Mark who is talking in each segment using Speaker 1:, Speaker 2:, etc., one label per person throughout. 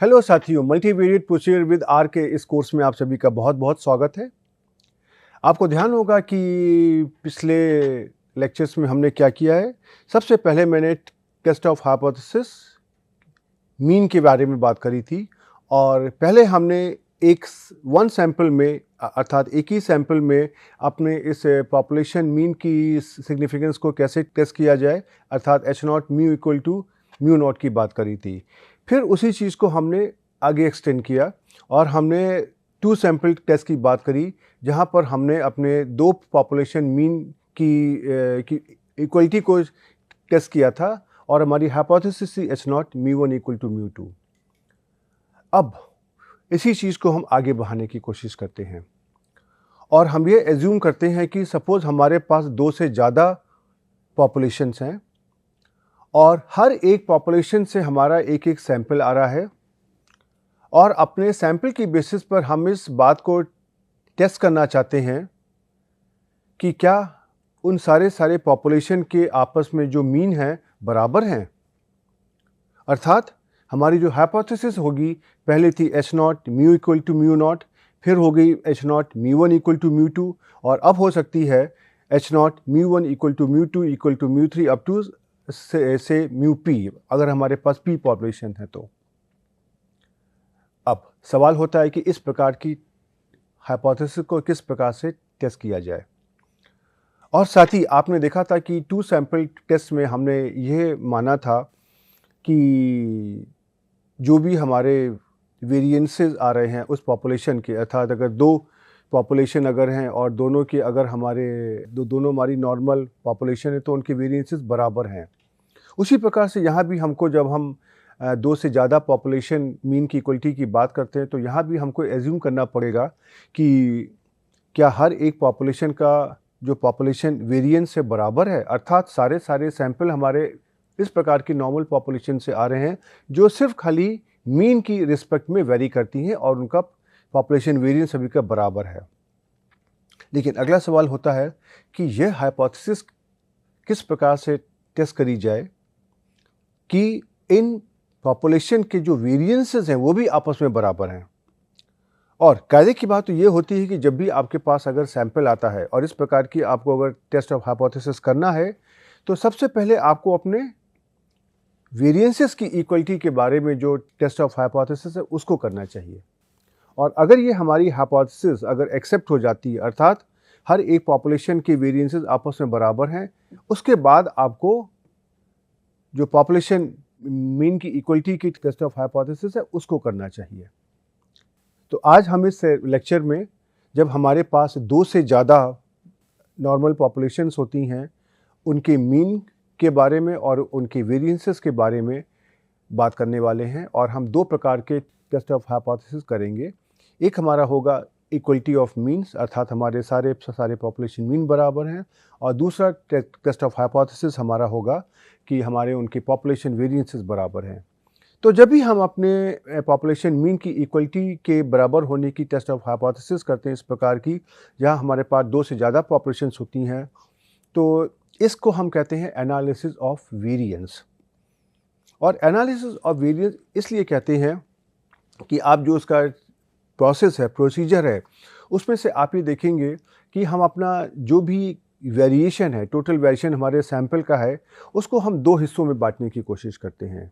Speaker 1: Hello साथियों, multivariate procedure with are के इस कोर्स में आप सभी का बहुत बहुत स्वागत है। आपको ध्यान होगा कि पिछले लेक्चर्स में हमने क्या किया है। सबसे पहले मैंने टेस्ट ऑफ हाइपोथेसिस मीन के बारे में बात करी थी और पहले हमने वन सैंपल में अर्थात एक ही सैंपल में अपने इस पॉपुलेशन मीन की सिग्निफिकेंस को कैसे टेस्ट किया जाए अर्थात H not mu equal to mu not की बात करी थी। फिर उसी चीज़ को हमने आगे एक्सटेंड किया और हमने टू सैंपल टेस्ट की बात करी, जहाँ पर हमने अपने दो पॉपुलेशन मीन की इक्वलिटी को टेस्ट किया था और हमारी हाइपोथेसिस थी H not mu one equal to mu two. अब इसी चीज़ को हम आगे बढ़ाने की कोशिश करते हैं और हम ये एज्यूम करते हैं कि सपोज हमारे पास दो से ज़्यादा पॉपुलेशंस हैं और हर एक पॉपुलेशन से हमारा एक एक सैंपल आ रहा है और अपने सैंपल की बेसिस पर हम इस बात को टेस्ट करना चाहते हैं कि क्या उन सारे पॉपुलेशन के आपस में जो मीन है बराबर हैं। अर्थात हमारी जो हाइपोथेसिस होगी पहले थी H not mu equal to mu naught, फिर हो गई H not mu one equal to mu two और अब हो सकती है H not mu one equal to mu two equal to mu three up to से म्यू पी, अगर हमारे पास पी पॉपुलेशन है तो। अब सवाल होता है कि इस प्रकार की हाइपोथेसिस को किस प्रकार से टेस्ट किया जाए। और साथ ही आपने देखा था कि टू सैंपल टेस्ट में हमने यह माना था कि जो भी हमारे वेरिएंसेस आ रहे हैं उस पॉपुलेशन के, अर्थात अगर दो पॉपुलेशन अगर हैं और दोनों के अगर दोनों हमारी नॉर्मल पॉपुलेशन है तो उनके वेरिएंसेस बराबर हैं। उसी प्रकार से यहाँ भी हमको जब हम दो से ज़्यादा पॉपुलेशन मीन की इक्वलिटी की बात करते हैं तो यहाँ भी हमको एज्यूम करना पड़ेगा कि क्या हर एक पॉपुलेशन का जो पॉपुलेशन वेरिएंस है बराबर है, अर्थात सारे सैंपल हमारे इस प्रकार की नॉर्मल पॉपुलेशन से आ रहे हैं जो सिर्फ खाली मीन की रिस्पेक्ट में वेरी करती हैं और उनका पॉपुलेशन वेरिएंस सभी का बराबर है। लेकिन अगला सवाल होता है कि यह हाइपोथेसिस किस प्रकार से टेस्ट करी जाए कि इन पॉपुलेशन के जो वेरिएंसेस हैं वो भी आपस में बराबर हैं। और कायदे की बात तो ये होती है कि जब भी आपके पास अगर सैंपल आता है और इस प्रकार की आपको अगर टेस्ट ऑफ हाइपोथेसिस करना है तो सबसे पहले आपको अपने वेरिएंसेस की इक्वलिटी के बारे में जो टेस्ट ऑफ हाइपोथेसिस है उसको करना चाहिए। और अगर ये हमारी हाइपोथेसिस अगर एक्सेप्ट हो जाती है, अर्थात हर एक पॉपुलेशन के वेरिएंसेस आपस में बराबर हैं, उसके बाद आपको जो पॉपुलेशन मीन की इक्वलिटी की टेस्ट ऑफ हाइपोथेसिस है उसको करना चाहिए। तो आज हम इस लेक्चर में जब हमारे पास दो से ज़्यादा नॉर्मल पॉपुलेशंस होती हैं उनके मीन के बारे में और उनके वेरिएंसेस के बारे में बात करने वाले हैं और हम दो प्रकार के टेस्ट ऑफ हाइपोथेसिस करेंगे। एक हमारा होगा इक्वलिटी ऑफ मीन्स, अर्थात हमारे सारे पॉपुलेशन मीन बराबर हैं, और दूसरा टेस्ट ऑफ हाइपोथेसिस हमारा होगा कि हमारे उनके पॉपुलेशन वेरिएंसेस बराबर हैं। तो जब भी हम अपने पॉपुलेशन मीन की इक्वलिटी के बराबर होने की टेस्ट ऑफ हाइपोथेसिस करते हैं इस प्रकार की, जहां हमारे पास दो से ज़्यादा पॉपुलेशंस होती हैं, तो इसको हम कहते हैं एनालिसिस ऑफ वेरिएंस। और एनालिसिस ऑफ वेरिएंस इसलिए कहते हैं कि आप जो उसका प्रोसेस है, प्रोसीजर है, उसमें से आप ये देखेंगे कि हम अपना जो भी वेरिएशन है, टोटल वेरिएशन हमारे सैंपल का है, उसको हम दो हिस्सों में बांटने की कोशिश करते हैं।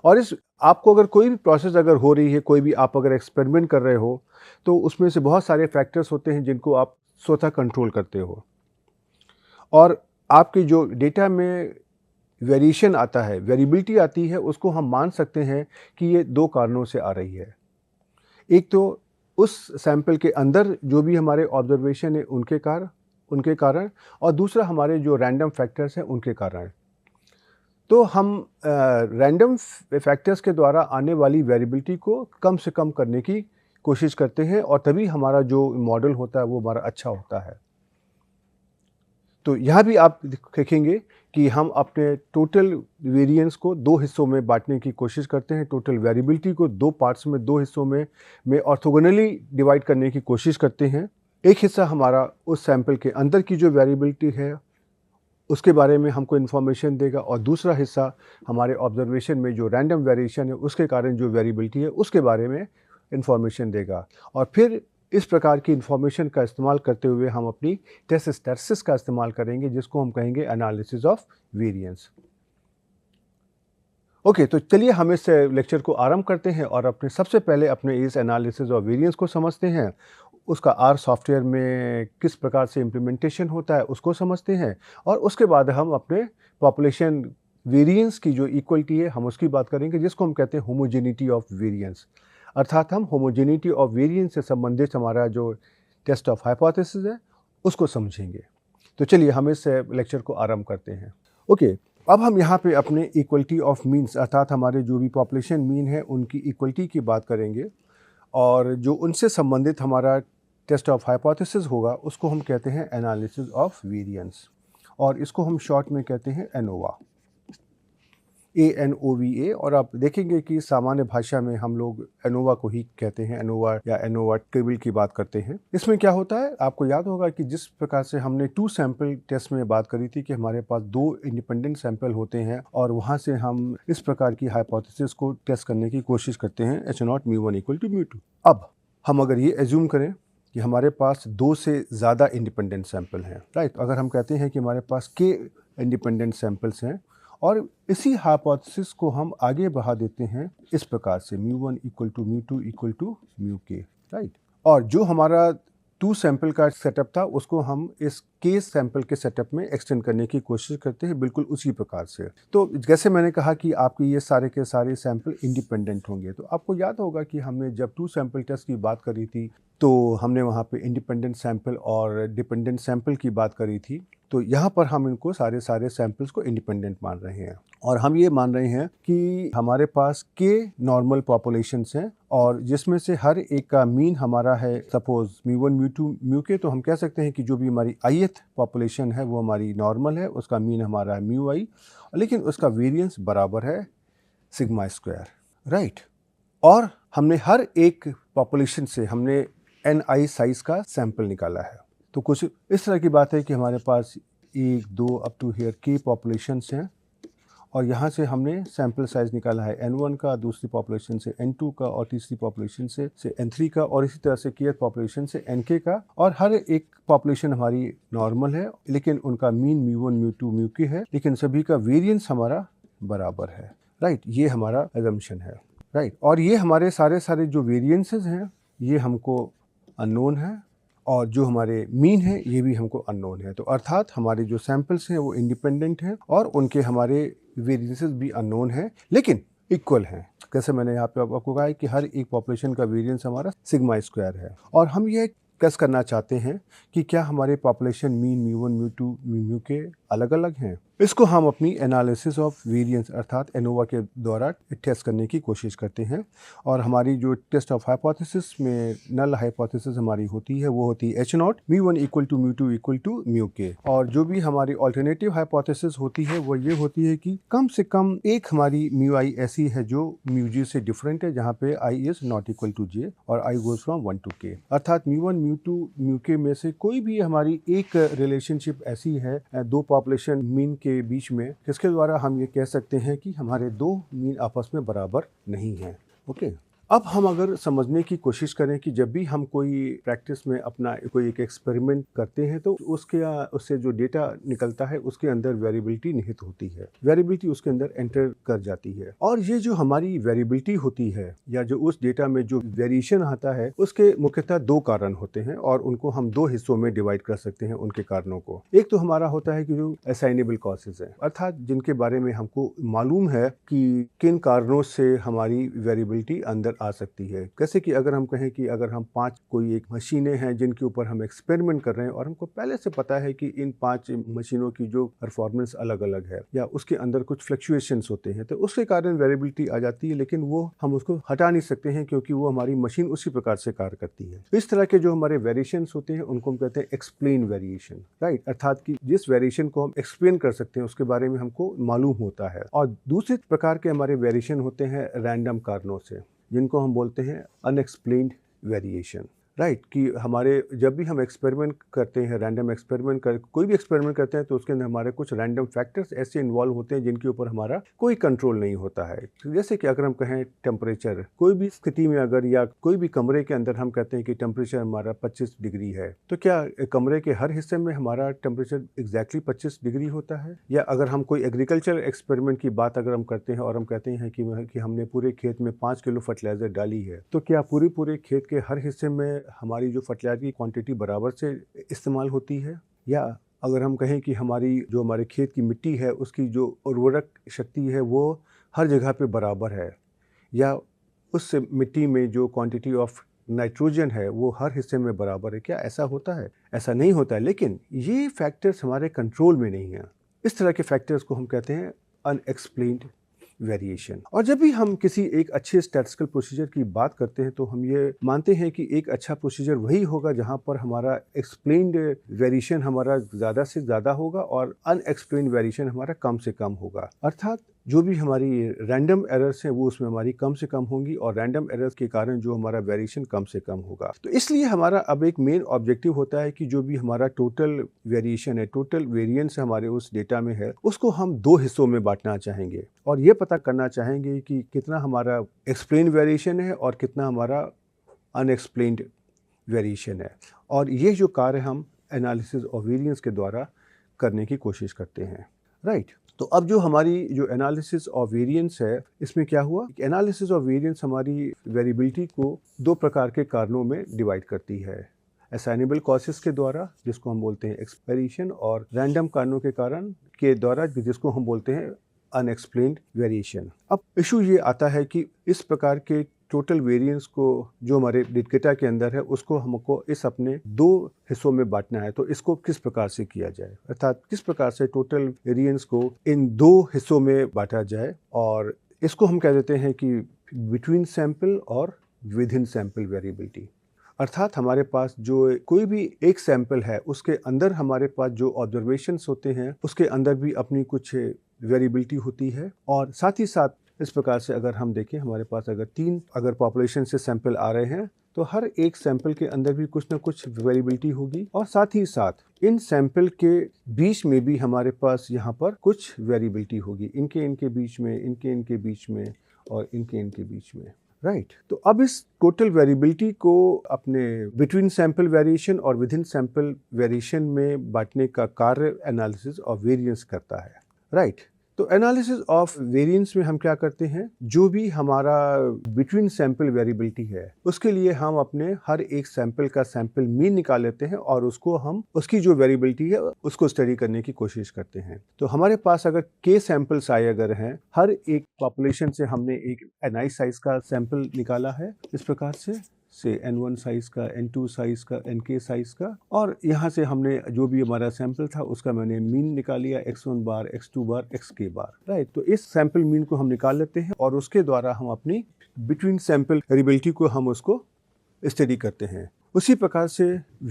Speaker 1: और इस आपको अगर कोई भी प्रोसेस अगर हो रही है, कोई भी आप अगर एक्सपेरिमेंट कर रहे हो, तो उसमें से बहुत सारे फैक्टर्स होते हैं जिनको आप स्वतः कंट्रोल करते हो और आपके जो डेटा में वेरिएशन आता है, वेरिएबिलिटी आती है, उसको हम मान सकते हैं कि ये दो कारणों से आ रही है। एक तो उस सैंपल के अंदर जो भी हमारे ऑब्जर्वेशन है उनके कारण, और दूसरा हमारे जो रैंडम फैक्टर्स हैं उनके कारण। तो हम रैंडम फैक्टर्स के द्वारा आने वाली वेरिएबिलिटी को कम से कम करने की कोशिश करते हैं और तभी हमारा जो मॉडल होता है वो हमारा अच्छा होता है। तो यहाँ भी आप देखेंगे कि हम अपने टोटल वेरिएंस को दो हिस्सों में बांटने की कोशिश करते हैं, टोटल वेरिएबिलिटी को दो पार्ट्स में, दो हिस्सों में ऑर्थोगोनली डिवाइड करने की कोशिश करते हैं। एक हिस्सा हमारा उस सैंपल के अंदर की जो वेरिएबिलिटी है उसके बारे में हमको इन्फॉर्मेशन देगा, और दूसरा हिस्सा हमारे ऑब्जर्वेशन में जो रैंडम वेरिएशन है उसके कारण जो वेरिएबिलिटी है उसके बारे में इन्फॉर्मेशन देगा। और फिर इस प्रकार की इन्फॉर्मेशन का इस्तेमाल करते हुए हम अपनी टेस्ट स्टैटिस्टिक्स का इस्तेमाल करेंगे, जिसको हम कहेंगे एनालिसिस ऑफ वेरिएंस। ओके, तो चलिए हम इस लेक्चर को आरंभ करते हैं और अपने सबसे पहले अपने इस एनालिसिस ऑफ वेरिएंस को समझते हैं। उसका आर सॉफ्टवेयर में किस प्रकार से इम्प्लीमेंटेशन होता है उसको समझते हैं, और उसके बाद हम अपने पॉपुलेशन वेरिएंस की जो इक्वलिटी है हम उसकी बात करेंगे, जिसको हम कहते हैं होमोजेनिटी ऑफ वेरिएंस। अर्थात हम होमोजेनिटी ऑफ वेरिएंस से संबंधित हमारा जो टेस्ट ऑफ हाइपोथेसिस है उसको समझेंगे। तो चलिए हम इस लेक्चर को आरंभ करते हैं। ओके, अब हम यहाँ पे अपने इक्वलिटी ऑफ मीन्स अर्थात हमारे जो भी पॉपुलेशन मीन है उनकी इक्वलिटी की बात करेंगे, और जो उनसे संबंधित हमारा टेस्ट ऑफ हाइपोथेसिस होगा उसको हम कहते हैं एनालिसिस ऑफ वेरिएंस, और इसको हम शॉर्ट में कहते हैं एनोवा, ANOVA। और आप देखेंगे कि सामान्य भाषा में हम लोग एनोवा को ही कहते हैं, एनोवा या एनोवा टेबल की बात करते हैं। इसमें क्या होता है, आपको याद होगा कि जिस प्रकार से हमने 2 सैंपल टेस्ट में बात करी थी कि हमारे पास 2 इंडिपेंडेंट सैंपल होते हैं और वहाँ से हम इस प्रकार की हाइपोथेसिस को टेस्ट करने की कोशिश करते हैं, H0 μ1 = μ2। अब हम अगर ये एज्यूम करें कि हमारे पास 2 से ज़्यादा इंडिपेंडेंट सैंपल हैं, राइट। अगर हम कहते हैं कि हमारे पास k इंडिपेंडेंट सैंपल्स हैं, और इसी हाइपोथेसिस को हम आगे बढ़ा देते हैं इस प्रकार से μ1 = μ2 = μk, राइट। और जो हमारा 2 सैंपल का सेटअप था उसको हम इस k सैंपल के सेटअप में एक्सटेंड करने की कोशिश करते हैं, बिल्कुल उसी प्रकार से। तो जैसे मैंने कहा कि आपके ये सारे के सारे सैंपल इंडिपेंडेंट होंगे, तो आपको याद होगा कि हमने जब 2 सैंपल टेस्ट की बात करी थी तो हमने वहाँ पे इंडिपेंडेंट सैंपल और डिपेंडेंट सैंपल की बात करी थी। तो यहाँ पर हम इनको सारे सैंपल्स को इंडिपेंडेंट मान रहे हैं, और हम ये मान रहे हैं कि हमारे पास k नॉर्मल पॉपुलेशंस हैं, और जिसमें से हर एक का मीन हमारा है सपोज μ1 μ2 μk। तो हम कह सकते हैं कि जो भी हमारी ith पॉपुलेशन है वो हमारी नॉर्मल है, उसका मीन हमारा है μi, लेकिन उसका वेरिएंस बराबर है सिग्मा स्क्वायर, राइट। और हमने हर एक पॉपुलेशन से हमने ni साइज का सैंपल निकाला है। तो कुछ इस तरह की बात है कि हमारे पास 1 2 up to here k populations हैं, और यहाँ से हमने सैंपल साइज निकाला है n1 का, दूसरी पॉपुलेशन से n2 का, और तीसरी पॉपुलेशन से n3 का, और इसी तरह से kth पॉपुलेशन से nk का। और हर एक पॉपुलेशन हमारी नॉर्मल है, लेकिन उनका मीन μ1 μ2 μk है, लेकिन सभी का वेरिएंस हमारा बराबर है, राइट। ये हमारा एजम्पशन है, राइट। और ये हमारे सारे जो वेरिएंसेस हैं ये हमको अननोन है, और जो हमारे मीन है ये भी हमको अननोन है। तो अर्थात हमारे जो सैंपल्स हैं वो इंडिपेंडेंट हैं, और उनके हमारे वेरिएंसेस भी अननोन हैं, लेकिन इक्वल हैं। जैसे मैंने यहाँ पे आपको कहा है कि हर एक पॉपुलेशन का वेरिएंस हमारा सिग्मा स्क्वायर है, और हम ये टेस्ट करना चाहते हैं कि क्या हमारे पॉपुलेशन मीन μ1 μ2 μk अलग अलग हैं। इसको हम अपनी एनालिसिस ऑफ वेरिएंस अर्थात एनोवा के द्वारा टेस्ट करने की कोशिश करते हैं। और हमारी जो टेस्ट ऑफ हाइपोथेसिस में नल हाइपोथेसिस हमारी होती है वो होती है H0 μ1 = μ2 = μk। और जो भी हमारी अल्टरनेटिव हाइपोथेसिस होती है वो ये होती है कि कम से कम एक हमारी μi ऐसी है जो μj से डिफरेंट है, जहाँ पे i is not equal to j और i goes from 1 to k। अर्थात μ1 μ2 μk में से कोई भी हमारी एक रिलेशनशिप ऐसी है 2 पॉपुलेशन मीन के बीच में, जिसके द्वारा हम ये कह सकते हैं कि हमारे 2 मीन आपस में बराबर नहीं हैं। ओके, अब हम अगर समझने की कोशिश करें कि जब भी हम कोई प्रैक्टिस में अपना कोई एक एक्सपेरिमेंट करते हैं तो उससे जो डेटा निकलता है उसके अंदर वेरिएबिलिटी निहित होती है, वेरिएबिलिटी उसके अंदर एंटर कर जाती है। और ये जो हमारी वेरिएबिलिटी होती है या जो उस डेटा में जो वेरिएशन आता है उसके मुख्यतः 2 कारण होते हैं, और उनको हम 2 हिस्सों में डिवाइड कर सकते हैं उनके कारणों को। एक तो हमारा होता है कि जो असाइनेबल कॉजेज है, अर्थात जिनके बारे में हमको मालूम है कि किन कारणों से हमारी वेरिएबिलिटी अंदर आ सकती है। जैसे कि अगर हम कहें कि अगर हम 5 कोई एक मशीनें हैं जिनके ऊपर हम एक्सपेरिमेंट कर रहे हैं, और हमको पहले से पता है कि इन 5 मशीनों की जो परफॉर्मेंस अलग अलग है या उसके अंदर कुछ फ्लक्चुएशंस होते हैं, तो उसके कारण वेरिएबिलिटी आ जाती है, लेकिन वो हम उसको हटा नहीं सकते हैं क्योंकि वो हमारी मशीन उसी प्रकार से कार्य करती है। इस तरह के जो हमारे वेरिएशंस होते हैं उनको हम कहते हैं एक्सप्लेन वेरिएशन, राइट। अर्थात कि जिस वेरिएशन को हम एक्सप्लेन कर सकते हैं उसके बारे में हमको मालूम होता है। और दूसरे प्रकार के हमारे वेरिएशन होते हैं रैंडम कारणों से, जिनको हम बोलते हैं अनएक्सप्लेन्ड वेरिएशन, राइट, कि हमारे जब भी हम एक्सपेरिमेंट करते हैं, रैंडम एक्सपेरिमेंट कर कोई भी एक्सपेरिमेंट करते हैं, तो उसके अंदर हमारे कुछ रैंडम फैक्टर्स ऐसे इन्वॉल्व होते हैं जिनके ऊपर हमारा कोई कंट्रोल नहीं होता है। जैसे कि अगर हम कहें टेम्परेचर, कोई भी स्थिति में अगर या कोई भी कमरे के अंदर हम कहते हैं कि टेम्परेचर हमारा 25 डिग्री है, तो क्या कमरे के हर हिस्से में हमारा टेम्परेचर एग्जैक्टली 25 डिग्री होता है? या अगर हम कोई एग्रीकल्चर एक्सपेरिमेंट की बात अगर हम करते हैं और हम कहते हैं कि हमने पूरे खेत में 5 किलो फर्टिलाइजर डाली है, तो क्या पूरे खेत के हर हिस्से में हमारी जो फर्टिलाइजर की क्वांटिटी बराबर से इस्तेमाल होती है? या अगर हम कहें कि हमारे खेत की मिट्टी है, उसकी जो उर्वरक शक्ति है वो हर जगह पे बराबर है, या उस मिट्टी में जो क्वांटिटी ऑफ नाइट्रोजन है वो हर हिस्से में बराबर है, क्या ऐसा होता है? ऐसा नहीं होता है, लेकिन ये फैक्टर्स हमारे कंट्रोल में नहीं हैं। इस तरह के फैक्टर्स को हम कहते हैं अनएक्सप्लेन्ड वेरिएशन। और जब भी हम किसी एक अच्छे स्टैटिस्टिकल प्रोसीजर की बात करते हैं, तो हम ये मानते हैं कि एक अच्छा प्रोसीजर वही होगा जहां पर हमारा एक्सप्लेन्ड वेरिएशन हमारा ज़्यादा से ज़्यादा होगा और अनएक्सप्लेन्ड वेरिएशन हमारा कम से कम होगा। अर्थात जो भी हमारी रैंडम एरर्स हैं वो उसमें हमारी कम से कम होंगी और रैंडम एरर्स के कारण जो हमारा वेरिएशन कम से कम होगा। तो इसलिए हमारा अब एक मेन ऑब्जेक्टिव होता है कि जो भी हमारा टोटल वेरिएशन है, टोटल वेरिएंस हमारे उस डेटा में है, उसको हम 2 हिस्सों में बांटना चाहेंगे और ये पता करना चाहेंगे कि कितना हमारा एक्सप्लेन्ड वेरिएशन है और कितना हमारा अनएक्सप्लेन्ड वेरिएशन है। और ये जो कार्य हम एनालिसिस ऑफ वेरिएंस के द्वारा करने की कोशिश करते हैं, राइट। तो अब जो हमारी जो एनालिसिस ऑफ वेरिएंस है, इसमें क्या हुआ? एनालिसिस ऑफ वेरिएंस हमारी वेरिएबिलिटी को 2 प्रकार के कारणों में डिवाइड करती है। असाइनेबल कॉजेस के द्वारा, जिसको हम बोलते हैं एक्सपेरिशन, और रैंडम कारणों के कारण के द्वारा, जिसको हम बोलते हैं अनएक्सप्लेन्ड वेरिएशन। अब इशू ये आता है कि इस प्रकार के टोटल वेरिएंस को जो हमारे डेटा के अंदर है उसको हमको इस अपने 2 हिस्सों में बांटना है, तो इसको किस प्रकार से किया जाए, अर्थात किस प्रकार से टोटल वेरिएंस को इन 2 हिस्सों में बांटा जाए। और इसको हम कह देते हैं कि बिटवीन सैंपल और विद इन सैंपल वेरिएबिलिटी। अर्थात हमारे पास जो कोई भी एक सैंपल है उसके अंदर हमारे पास जो ऑब्जर्वेशंस होते हैं उसके अंदर भी अपनी कुछ वेरिएबिलिटी होती है। और साथ ही साथ इस प्रकार से अगर हम देखें, हमारे पास अगर पॉपुलेशन से सैंपल आ रहे हैं तो हर एक सैंपल के अंदर भी कुछ ना कुछ वेरिएबिलिटी होगी, और साथ ही साथ इन सैंपल के बीच में भी हमारे पास यहाँ पर कुछ वेरिएबिलिटी होगी, इनके बीच में, इनके बीच में और इनके बीच में, राइट। तो अब इस टोटल वेरिएबिलिटी को अपने बिटवीन सैंपल वेरिएशन और विद इन सैंपल वेरिएशन में बांटने का कार्य एनालिसिस ऑफ वेरिएंस करता है, राइट। तो एनालिसिस ऑफ वेरिएंस में हम क्या करते हैं, जो भी हमारा बिटवीन सैंपल वेरिएबिलिटी है उसके लिए हम अपने हर एक सैंपल का सैंपल मीन निकाल लेते हैं और उसको हम उसकी जो वेरिएबिलिटी है उसको स्टडी करने की कोशिश करते हैं। तो हमारे पास अगर k सैंपल्स आए अगर हैं, हर एक पॉपुलेशन से हमने एक ni साइज का सैंपल निकाला है, इस प्रकार से N1 साइज का, N2 साइज का, Nk साइज का, और यहाँ से हमने जो भी हमारा सैंपल था उसका मैंने मीन निकाल लिया, x1 बार, x2 बार, xk बार, राइट। तो इस सैंपल मीन को हम निकाल लेते हैं और उसके द्वारा हम अपनी बिटवीन सैंपल वेरिएबिलिटी को हम उसको स्टडी करते हैं। उसी प्रकार से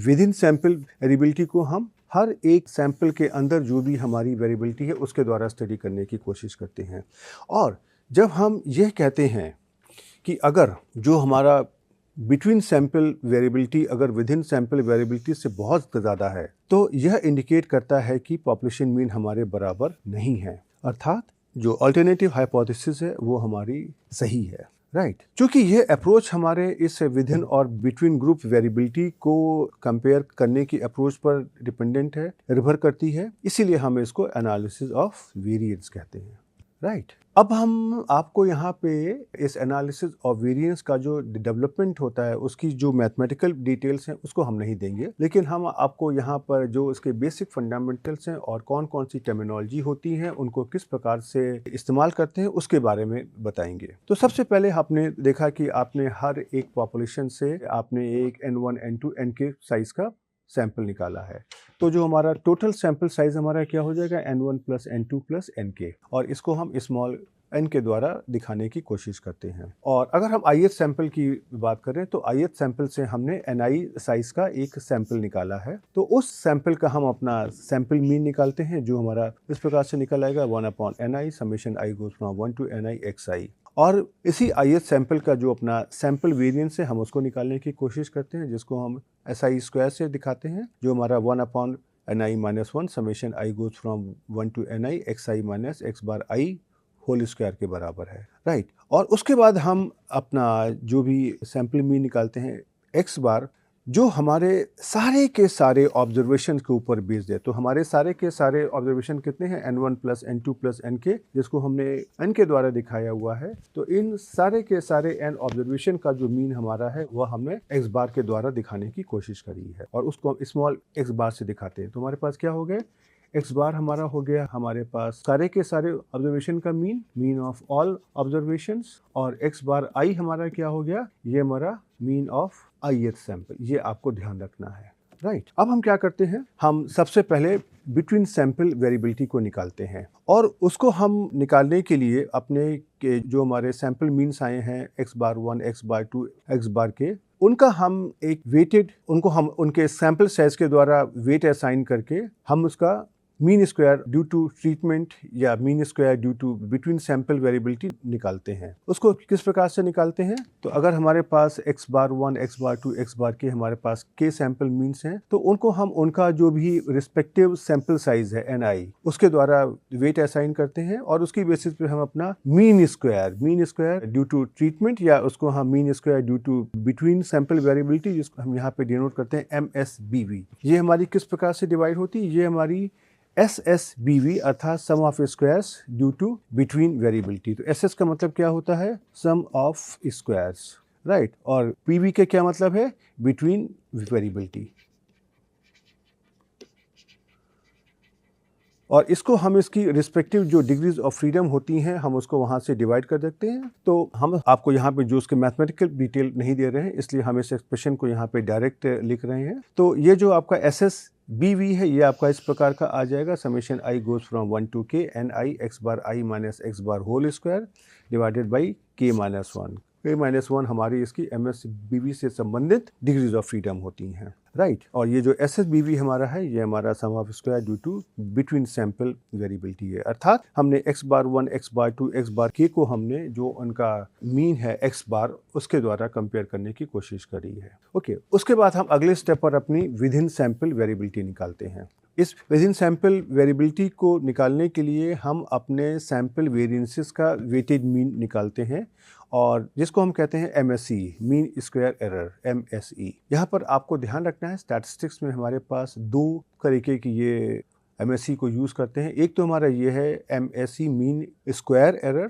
Speaker 1: विद इन सैंपल वेरिएबिलिटी को हम हर एक सैंपल के अंदर जो भी हमारी वेरिएबिलिटी है उसके द्वारा स्टडी करने की कोशिश करते हैं। और जब हम यह कहते हैं कि अगर जो हमारा बिटवीन सैंपल वेरिएबिलिटी अगर विद इन सैंपल वेरिएबिलिटी से बहुत ज़्यादा है, तो यह इंडिकेट करता है कि पॉपुलेशन मीन हमारे बराबर नहीं है, अर्थात जो अल्टरनेटिव हाइपोथेसिस है वो हमारी सही है, राइट। क्योंकि ये अप्रोच हमारे इस विद इन और बिटवीन ग्रुप वेरिएबिलिटी को कंपेयर करने की अप्रोच पर डिपेंडेंट है, निर्भर करती है, इसीलिए हम इसको एनालिसिस ऑफ वेरिएंस कहते हैं, राइट। अब हम आपको यहाँ पे इस एनालिसिस ऑफ वेरिएंस का जो डेवलपमेंट होता है उसकी जो मैथमेटिकल डिटेल्स हैं उसको हम नहीं देंगे, लेकिन हम आपको यहाँ पर जो इसके बेसिक फंडामेंटल्स हैं और कौन कौन सी टर्मिनोलॉजी होती हैं, उनको किस प्रकार से इस्तेमाल करते हैं उसके बारे में बताएंगे। तो सबसे पहले आपने देखा कि आपने हर एक पॉपुलेशन से आपने एक N1, N2, Nk साइज का सैंपल निकाला है, तो जो हमारा टोटल सैंपल साइज हमारा क्या हो जाएगा, N1 plus N2 plus Nk, और इसको हम स्मॉल n के द्वारा दिखाने की कोशिश करते हैं। और अगर हम ith सैंपल की बात करें तो ith सैंपल से हमने ni साइज का एक सैंपल निकाला है, तो उस सैंपल का हम अपना सैंपल मीन निकालते हैं, जो हमारा इस प्रकार से निकल आएगा 1/ni summation i goes from 1 to ni xi। और इसी ith सैंपल का जो अपना सैंपल वेरिएंस है हम उसको निकालने की कोशिश करते हैं, जिसको हम SI स्क्वायर से दिखाते हैं, जो हमारा 1/ni-1 summation i goes from 1 to ni xi minus x bar i whole square के बराबर है, राइट। और उसके बाद हम अपना जो भी सैंपल मीन निकालते हैं x बार, जो हमारे सारे के सारे ऑब्जर्वेशन के ऊपर बेस दे। तो हमारे सारे के सारे ऑब्जर्वेशन कितने हैं, n1 plus n2 plus nk, जिसको हमने n के द्वारा दिखाया हुआ है। तो इन सारे के सारे n ऑब्जर्वेशन का जो मीन हमारा है वह हमने x बार के द्वारा दिखाने की कोशिश करी है और उसको हम स्मॉल x बार से दिखाते हैं। तो हमारे पास क्या हो गया, x बार हमारा हो गया हमारे पास सारे के सारे ऑब्जर्वेशन का मीन ऑफ ऑल ऑब्जर्वेशंस, और x बार i हमारा क्या हो गया, ये हमारा मीन ऑफ ith सैंपल। ये आपको ध्यान रखना है, राइट। अब हम क्या करते हैं, हम सबसे पहले बिटवीन सैंपल वेरिएबिलिटी को निकालते हैं और उसको हम निकालने के लिए अपने के जो हमारे सैंपल मीन्स आए हैं x बार 1, x बार 2, x बार के, उनका हम एक वेटेड, उनको हम उनके सैंपल साइज के द्वारा वेट असाइन करके हम उसका mean square due to treatment या mean square due to between sample variability निकालते हैं। उसको किस प्रकार से निकालते हैं, तो अगर हमारे पास x बार 1, x बार 2, x बार के हमारे पास k सैंपल मीन्स हैं, तो उनको हम उनका जो भी रिस्पेक्टिव सैंपल साइज है ni, उसके द्वारा वेट असाइन करते हैं और उसकी बेसिस पे हम अपना mean square due to treatment या उसको हम mean square due to between sample variability, जिसको हम यहाँ पे डिनोट करते हैं MSBV, ये हमारी किस प्रकार से डिवाइड होती है, ये हमारी SSBV अर्थात sum of squares due to between variability. तो SS का मतलब क्या होता है, सम ऑफ स्क्वायर्स, राइट, और PV के क्या मतलब है, बिटवीन वेरिएबिलिटी। और इसको हम इसकी रिस्पेक्टिव जो डिग्रीज ऑफ फ्रीडम होती हैं हम उसको वहाँ से डिवाइड कर देते हैं। तो हम आपको यहाँ पे जो उसके मैथमेटिकल डिटेल नहीं दे रहे हैं, इसलिए हम इस एक्सप्रेशन को यहाँ पे डायरेक्ट लिख रहे हैं। तो ये जो आपका SSBV है ये आपका इस प्रकार का आ जाएगा, summation i goes from 1 to k ni x bar i minus x bar whole square divided by k minus 1। k minus 1 हमारी इसकी MSBV से संबंधित डिग्रीज ऑफ फ्रीडम होती हैं, राइट। और ये जो SSBV हमारा है ये हमारा sum of square due to between sample variability है, अर्थात हमने x बार 1, x बार 2, x बार k को हमने जो उनका मीन है x बार उसके द्वारा कंपेयर करने की कोशिश करी है। ओके, उसके बाद हम अगले स्टेप पर अपनी विदिन सैंपल वेरिएबिलिटी निकालते हैं। इस विदिन सैंपल वेरिएबिलिटी को निकालने के लिए हम अपने सैंपल वेरिएंसेस का वेटेड मीन निकालते हैं और जिसको हम कहते हैं MSE, mean square error, MSE। यहाँ पर आपको ध्यान रखना है, स्टैटिस्टिक्स में हमारे पास दो तरीके की ये MSE को यूज़ करते हैं। एक तो हमारा ये है MSE मीन स्क्वायर एरर,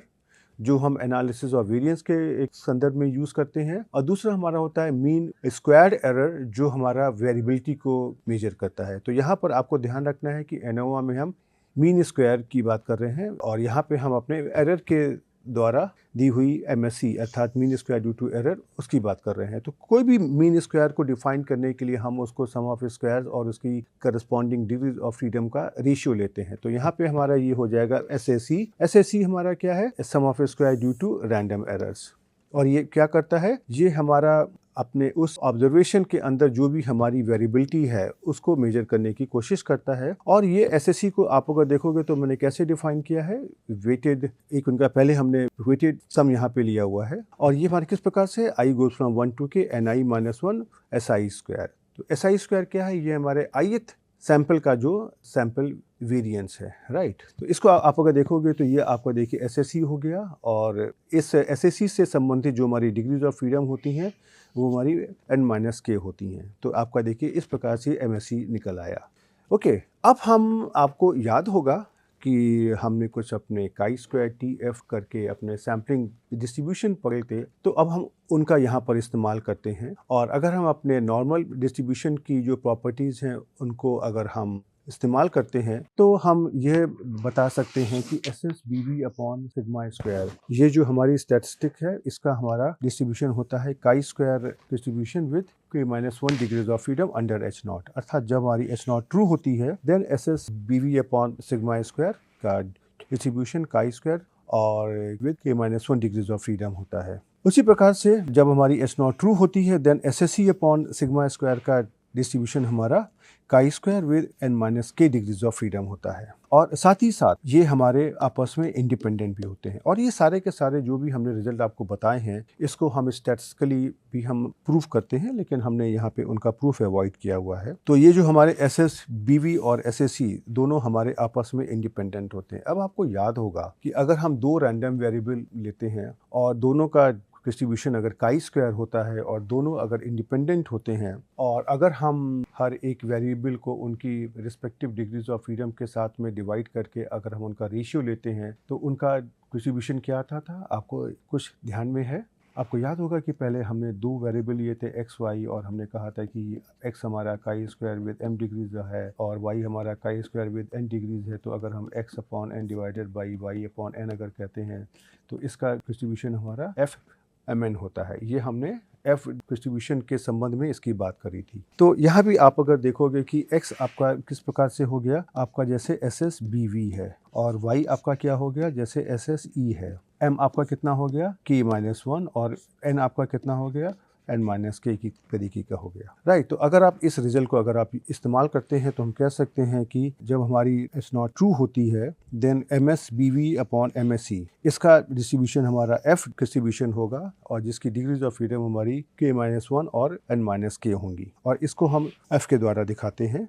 Speaker 1: जो हम एनालिसिस ऑफ वेरिएंस के एक संदर्भ में यूज़ करते हैं, और दूसरा हमारा होता है मीन स्क्वायर एरर, जो हमारा वेरिएबिलिटी को मेजर करता है। तो यहाँ पर आपको ध्यान रखना है कि एनोवा में हम मीन स्क्वायर की बात कर रहे हैं और यहाँ पे हम अपने एरर के द्वारा दी हुई MSE अर्थात mean square due to error उसकी बात कर रहे हैं। तो कोई भी मीन स्क्वायर को डिफाइन करने के लिए हम उसको सम ऑफ स्क्वायर्स और उसकी करस्पॉन्डिंग डिग्रीज ऑफ फ्रीडम का रेशियो लेते हैं। तो यहाँ पे हमारा ये हो जाएगा SSE हमारा क्या है, sum of square due to random errors. और ये क्या करता है, ये हमारा अपने उस ऑब्जर्वेशन के अंदर जो भी हमारी वेरिएबिलिटी है उसको मेजर करने की कोशिश करता है। और ये SSE को आप अगर देखोगे तो मैंने कैसे डिफाइन किया है, वेटेड, एक उनका पहले हमने वेटेड सम यहाँ पे लिया हुआ है और ये हमारे किस प्रकार से i goes from 1 to k ni minus 1 SI square. तो SI स्क्वायर क्या है, ये हमारे ith सैंपल का जो सैंपल वेरिएंस है, राइट। तो इसको आप अगर देखोगे तो ये आपका देखिए SSE हो गया और इस SSE से संबंधित जो हमारी डिग्रीज ऑफ फ्रीडम होती हैं वो हमारी n-k होती हैं। तो आपका देखिए इस प्रकार से MSE निकल आया। ओके, अब हम आपको याद होगा कि हमने कुछ अपने chi स्क्वायर TF करके अपने सैम्पलिंग डिस्ट्रीब्यूशन पढ़े थे, तो अब हम उनका यहाँ पर इस्तेमाल करते हैं। और अगर हम अपने नॉर्मल डिस्ट्रीब्यूशन की जो प्रॉपर्टीज़ हैं उनको अगर हम इस्तेमाल करते हैं तो हम यह बता सकते हैं कि SSBV अपॉन सिग्मा स्क्वायर, ये जो हमारी स्टैटिस्टिक है इसका हमारा डिस्ट्रीब्यूशन होता है chi square distribution with k-1 degrees of freedom under H0। अर्थात जब हमारी H0 ट्रू होती है then SSBV upon sigma square का डिस्ट्रीब्यूशन chi स्क्वायर और with k-1 degrees of freedom होता है। उसी प्रकार से जब हमारी H0 ट्रू होती है then SSE upon sigma square का डिस्ट्रीब्यूशन हमारा chi square with n minus k degrees of freedom होता है। और साथ ही साथ ये हमारे आपस में इंडिपेंडेंट भी होते हैं। और ये सारे के सारे जो भी हमने रिजल्ट आपको बताए हैं, इसको हम स्टैटिस्टिकली भी हम प्रूफ करते हैं, लेकिन हमने यहाँ पे उनका प्रूफ अवॉइड किया हुआ है। तो ये जो हमारे SSBV और SSE दोनों हमारे आपस में इंडिपेंडेंट होते हैं। अब आपको याद होगा कि अगर हम दो रैंडम वेरिएबल लेते हैं और दोनों का डिस्ट्रीब्यूशन अगर काई स्क्वायर होता है और दोनों अगर इंडिपेंडेंट होते हैं, और अगर हम हर एक वेरिएबल को उनकी रिस्पेक्टिव डिग्रीज ऑफ फ्रीडम के साथ में डिवाइड करके अगर हम उनका रेशियो लेते हैं, तो उनका डिस्ट्रीब्यूशन क्या आता था, आपको कुछ ध्यान में है? आपको याद होगा कि पहले हमने दो वेरिएबल लिए थे x, y, और हमने कहा था कि x हमारा chi square with m degrees है और y हमारा chi square with n degrees है। तो अगर हम x upon n divided by y upon n अगर कहते हैं, तो इसका डिस्ट्रीब्यूशन हमारा FMN होता है। ये हमने F डिस्ट्रीब्यूशन के संबंध में इसकी बात करी थी। तो यहाँ भी आप अगर देखोगे कि x आपका किस प्रकार से हो गया, आपका जैसे SSBV है, और y आपका क्या हो गया, जैसे SSE है। m आपका कितना हो गया, k-1, और n आपका कितना हो गया, n-k की तरीके का हो गया। राइट। तो अगर आप इस रिजल्ट को अगर आप इस्तेमाल करते हैं, तो हम कह सकते हैं कि जब हमारी S0 ट्रू होती है, देन MSBV अपॉन MSE इसका डिस्ट्रीब्यूशन हमारा F डिस्ट्रीब्यूशन होगा, और जिसकी डिग्रीज ऑफ फ्रीडम हमारी k-1 और n-k होंगी, और इसको हम F के द्वारा दिखाते हैं।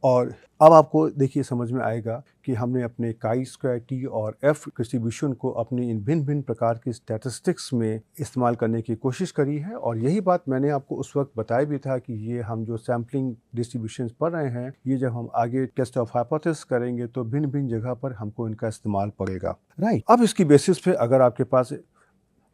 Speaker 1: और अब आपको देखिए समझ में आएगा कि हमने अपने काई स्क्वायर टी और एफ डिस्ट्रीब्यूशन को अपनी इन भिन्न भिन्न प्रकार की स्टैटिस्टिक्स में इस्तेमाल करने की कोशिश करी है। और यही बात मैंने आपको उस वक्त बताया भी था कि ये हम जो सैम्पलिंग डिस्ट्रीब्यूशन पढ़ रहे हैं, ये जब हम आगे टेस्ट ऑफ हाइपोथेसिस करेंगे तो भिन्न भिन्न जगह पर हमको इनका इस्तेमाल पड़ेगा। राइट। अब इसकी बेसिस पे अगर आपके पास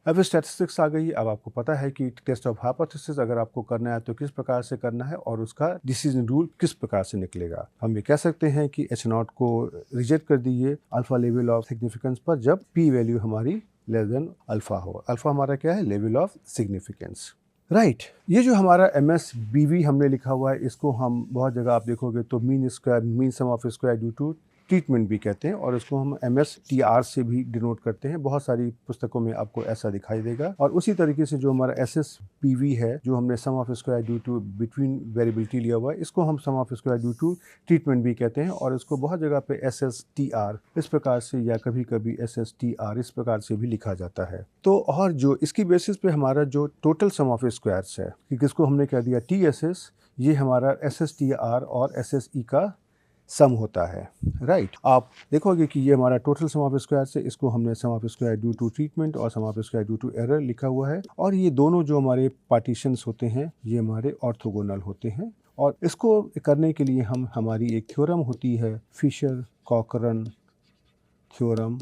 Speaker 1: अब स्टैटिस्टिक्स आ गई, अब आपको पता है कि टेस्ट ऑफ हाइपोथेसिस अगर आपको करना है तो किस प्रकार से करना है और उसका डिसीजन रूल किस प्रकार से निकलेगा। हम ये कह सकते हैं कि H0 को रिजेक्ट कर दीजिए अल्फा लेवल ऑफ सिग्निफिकेंस पर जब p वैल्यू हमारी लेस देन अल्फा हो। अल्फा हमारा क्या है, लेवल ऑफ सिग्निफिकेंस। राइट। ये जो हमारा MSBV हमने लिखा हुआ है, इसको हम बहुत जगह आप देखोगे तो mean square, mean sum of square due to treatment भी कहते हैं, और इसको हम MSTR से भी डिनोट करते हैं। बहुत सारी पुस्तकों में आपको ऐसा दिखाई देगा। और उसी तरीके से जो हमारा SSBV है, जो हमने sum of square due to between variability लिया हुआ है, इसको हम sum of square due to treatment भी कहते हैं, और इसको बहुत जगह पे SSTR इस प्रकार से या कभी कभी SSTR इस प्रकार से भी लिखा जाता है। तो और जो इसकी बेसिस पे हमारा जो टोटल सम ऑफ स्क्वायर्स है, किसको हमने कह दिया TSS, ये हमारा SSTR और SSE का सम होता है। राइट। आप देखोगे कि ये हमारा टोटल सम ऑफ स्क्वायर से, इसको हमने sum of square due to treatment और sum of square due to error लिखा हुआ है। और ये दोनों जो हमारे पार्टीशंस होते हैं, ये हमारे ऑर्थोगोनल होते हैं। और इसको करने के लिए हम हमारी एक थ्योरम होती है, फिशर कॉकरन थ्योरम,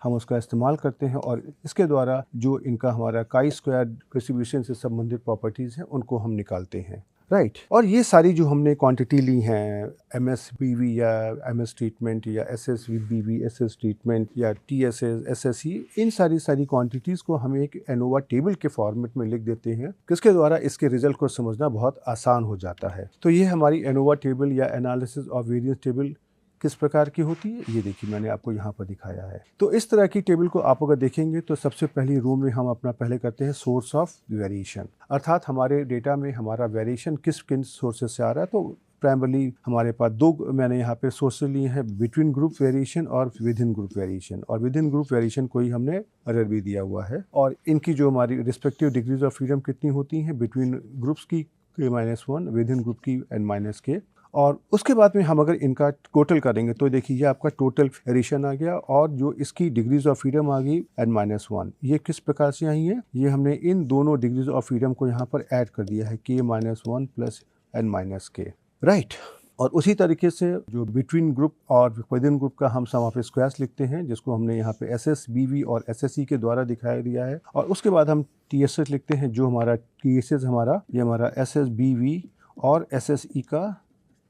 Speaker 1: हम उसका इस्तेमाल करते हैं, और इसके द्वारा जो इनका हमारा काई स्क्वायर डिस्ट्रीब्यूशन से संबंधित प्रॉपर्टीज़ हैं, उनको हम निकालते हैं। राइट। और ये सारी जो हमने क्वांटिटी ली हैं, MSBV या MS ट्रीटमेंट या SSBV SS ट्रीटमेंट या TSS SSE, इन सारी क्वांटिटीज़ को हम एक एनोवा टेबल के फॉर्मेट में लिख देते हैं, किसके द्वारा इसके रिजल्ट को समझना बहुत आसान हो जाता है। तो ये हमारी एनोवा टेबल या एनालिसिस ऑफ वेरिएंस टेबल किस प्रकार की होती है, ये देखिए मैंने आपको यहाँ पर दिखाया है। तो इस तरह की टेबल को आप अगर देखेंगे तो सबसे पहली रो में हम अपना पहले करते हैं सोर्स ऑफ वेरिएशन, अर्थात हमारे डेटा में हमारा वेरिएशन किन सोर्सेज से आ रहा है। तो प्राइमरली हमारे पास दो मैंने यहाँ पे सोर्सेज लिए हैं, बिटवीन ग्रुप वेरिएशन और विद इन ग्रुप वेरिएशन। और विद इन ग्रुप वेरिएशन को ही हमने एरर भी दिया हुआ है, और इनकी जो हमारी रिस्पेक्टिव डिग्रीज ऑफ फ्रीडम कितनी होती हैं, बिटवीन ग्रुप्स की k-1, विद इन ग्रुप की n-k। और उसके बाद में हम अगर इनका टोटल करेंगे तो देखिए ये आपका टोटल वेरिएशन आ गया, और जो इसकी डिग्रीज ऑफ फ्रीडम आ गई n-1। ये किस प्रकार से आई है, ये हमने इन दोनों डिग्रीज ऑफ फ्रीडम को यहाँ पर ऐड कर दिया है, k-1 प्लस n-k। राइट। और उसी तरीके से जो बिटवीन ग्रुप और विद इन ग्रुप का हम सम ऑफ स्क्वायर्स लिखते हैं, जिसको हमने यहाँ पे SSBV और SSE के द्वारा दिखाया दिया है। और उसके बाद हम TSS लिखते हैं, जो हमारा TSS ये हमारा SSBV और SSE का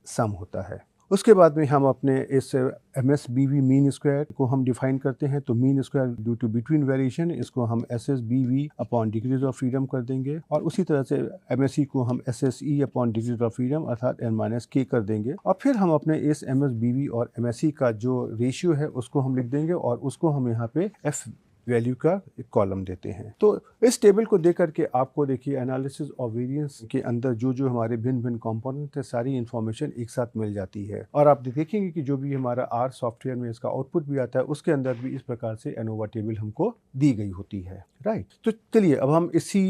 Speaker 1: सम होता है। उसके बाद में हम अपने इस MSBV मीन स्क्वायर को हम डिफाइन करते हैं। तो mean square due to between variation, इसको हम SSBV upon degrees of freedom कर देंगे, और उसी तरह से MSE को हम SSE upon degrees of freedom अर्थात n-k कर देंगे। और फिर हम अपने इस MSBV और MSE का जो रेशियो है उसको हम लिख देंगे, और उसको हम यहाँ पे F वैल्यू का एक कॉलम देते हैं। तो इस टेबल को देख करके आपको देखिए एनालिसिस और वेरिएंस के अंदर जो जो हमारे भिन्न भिन्न कंपोनेंट है सारी इन्फॉर्मेशन एक साथ मिल जाती है। और आप देखेंगे कि जो भी हमारा आर सॉफ्टवेयर में इसका आउटपुट भी आता है उसके अंदर भी इस प्रकार से एनोवा टेबल हमको दी गई होती है, राइट। तो चलिए अब हम इसी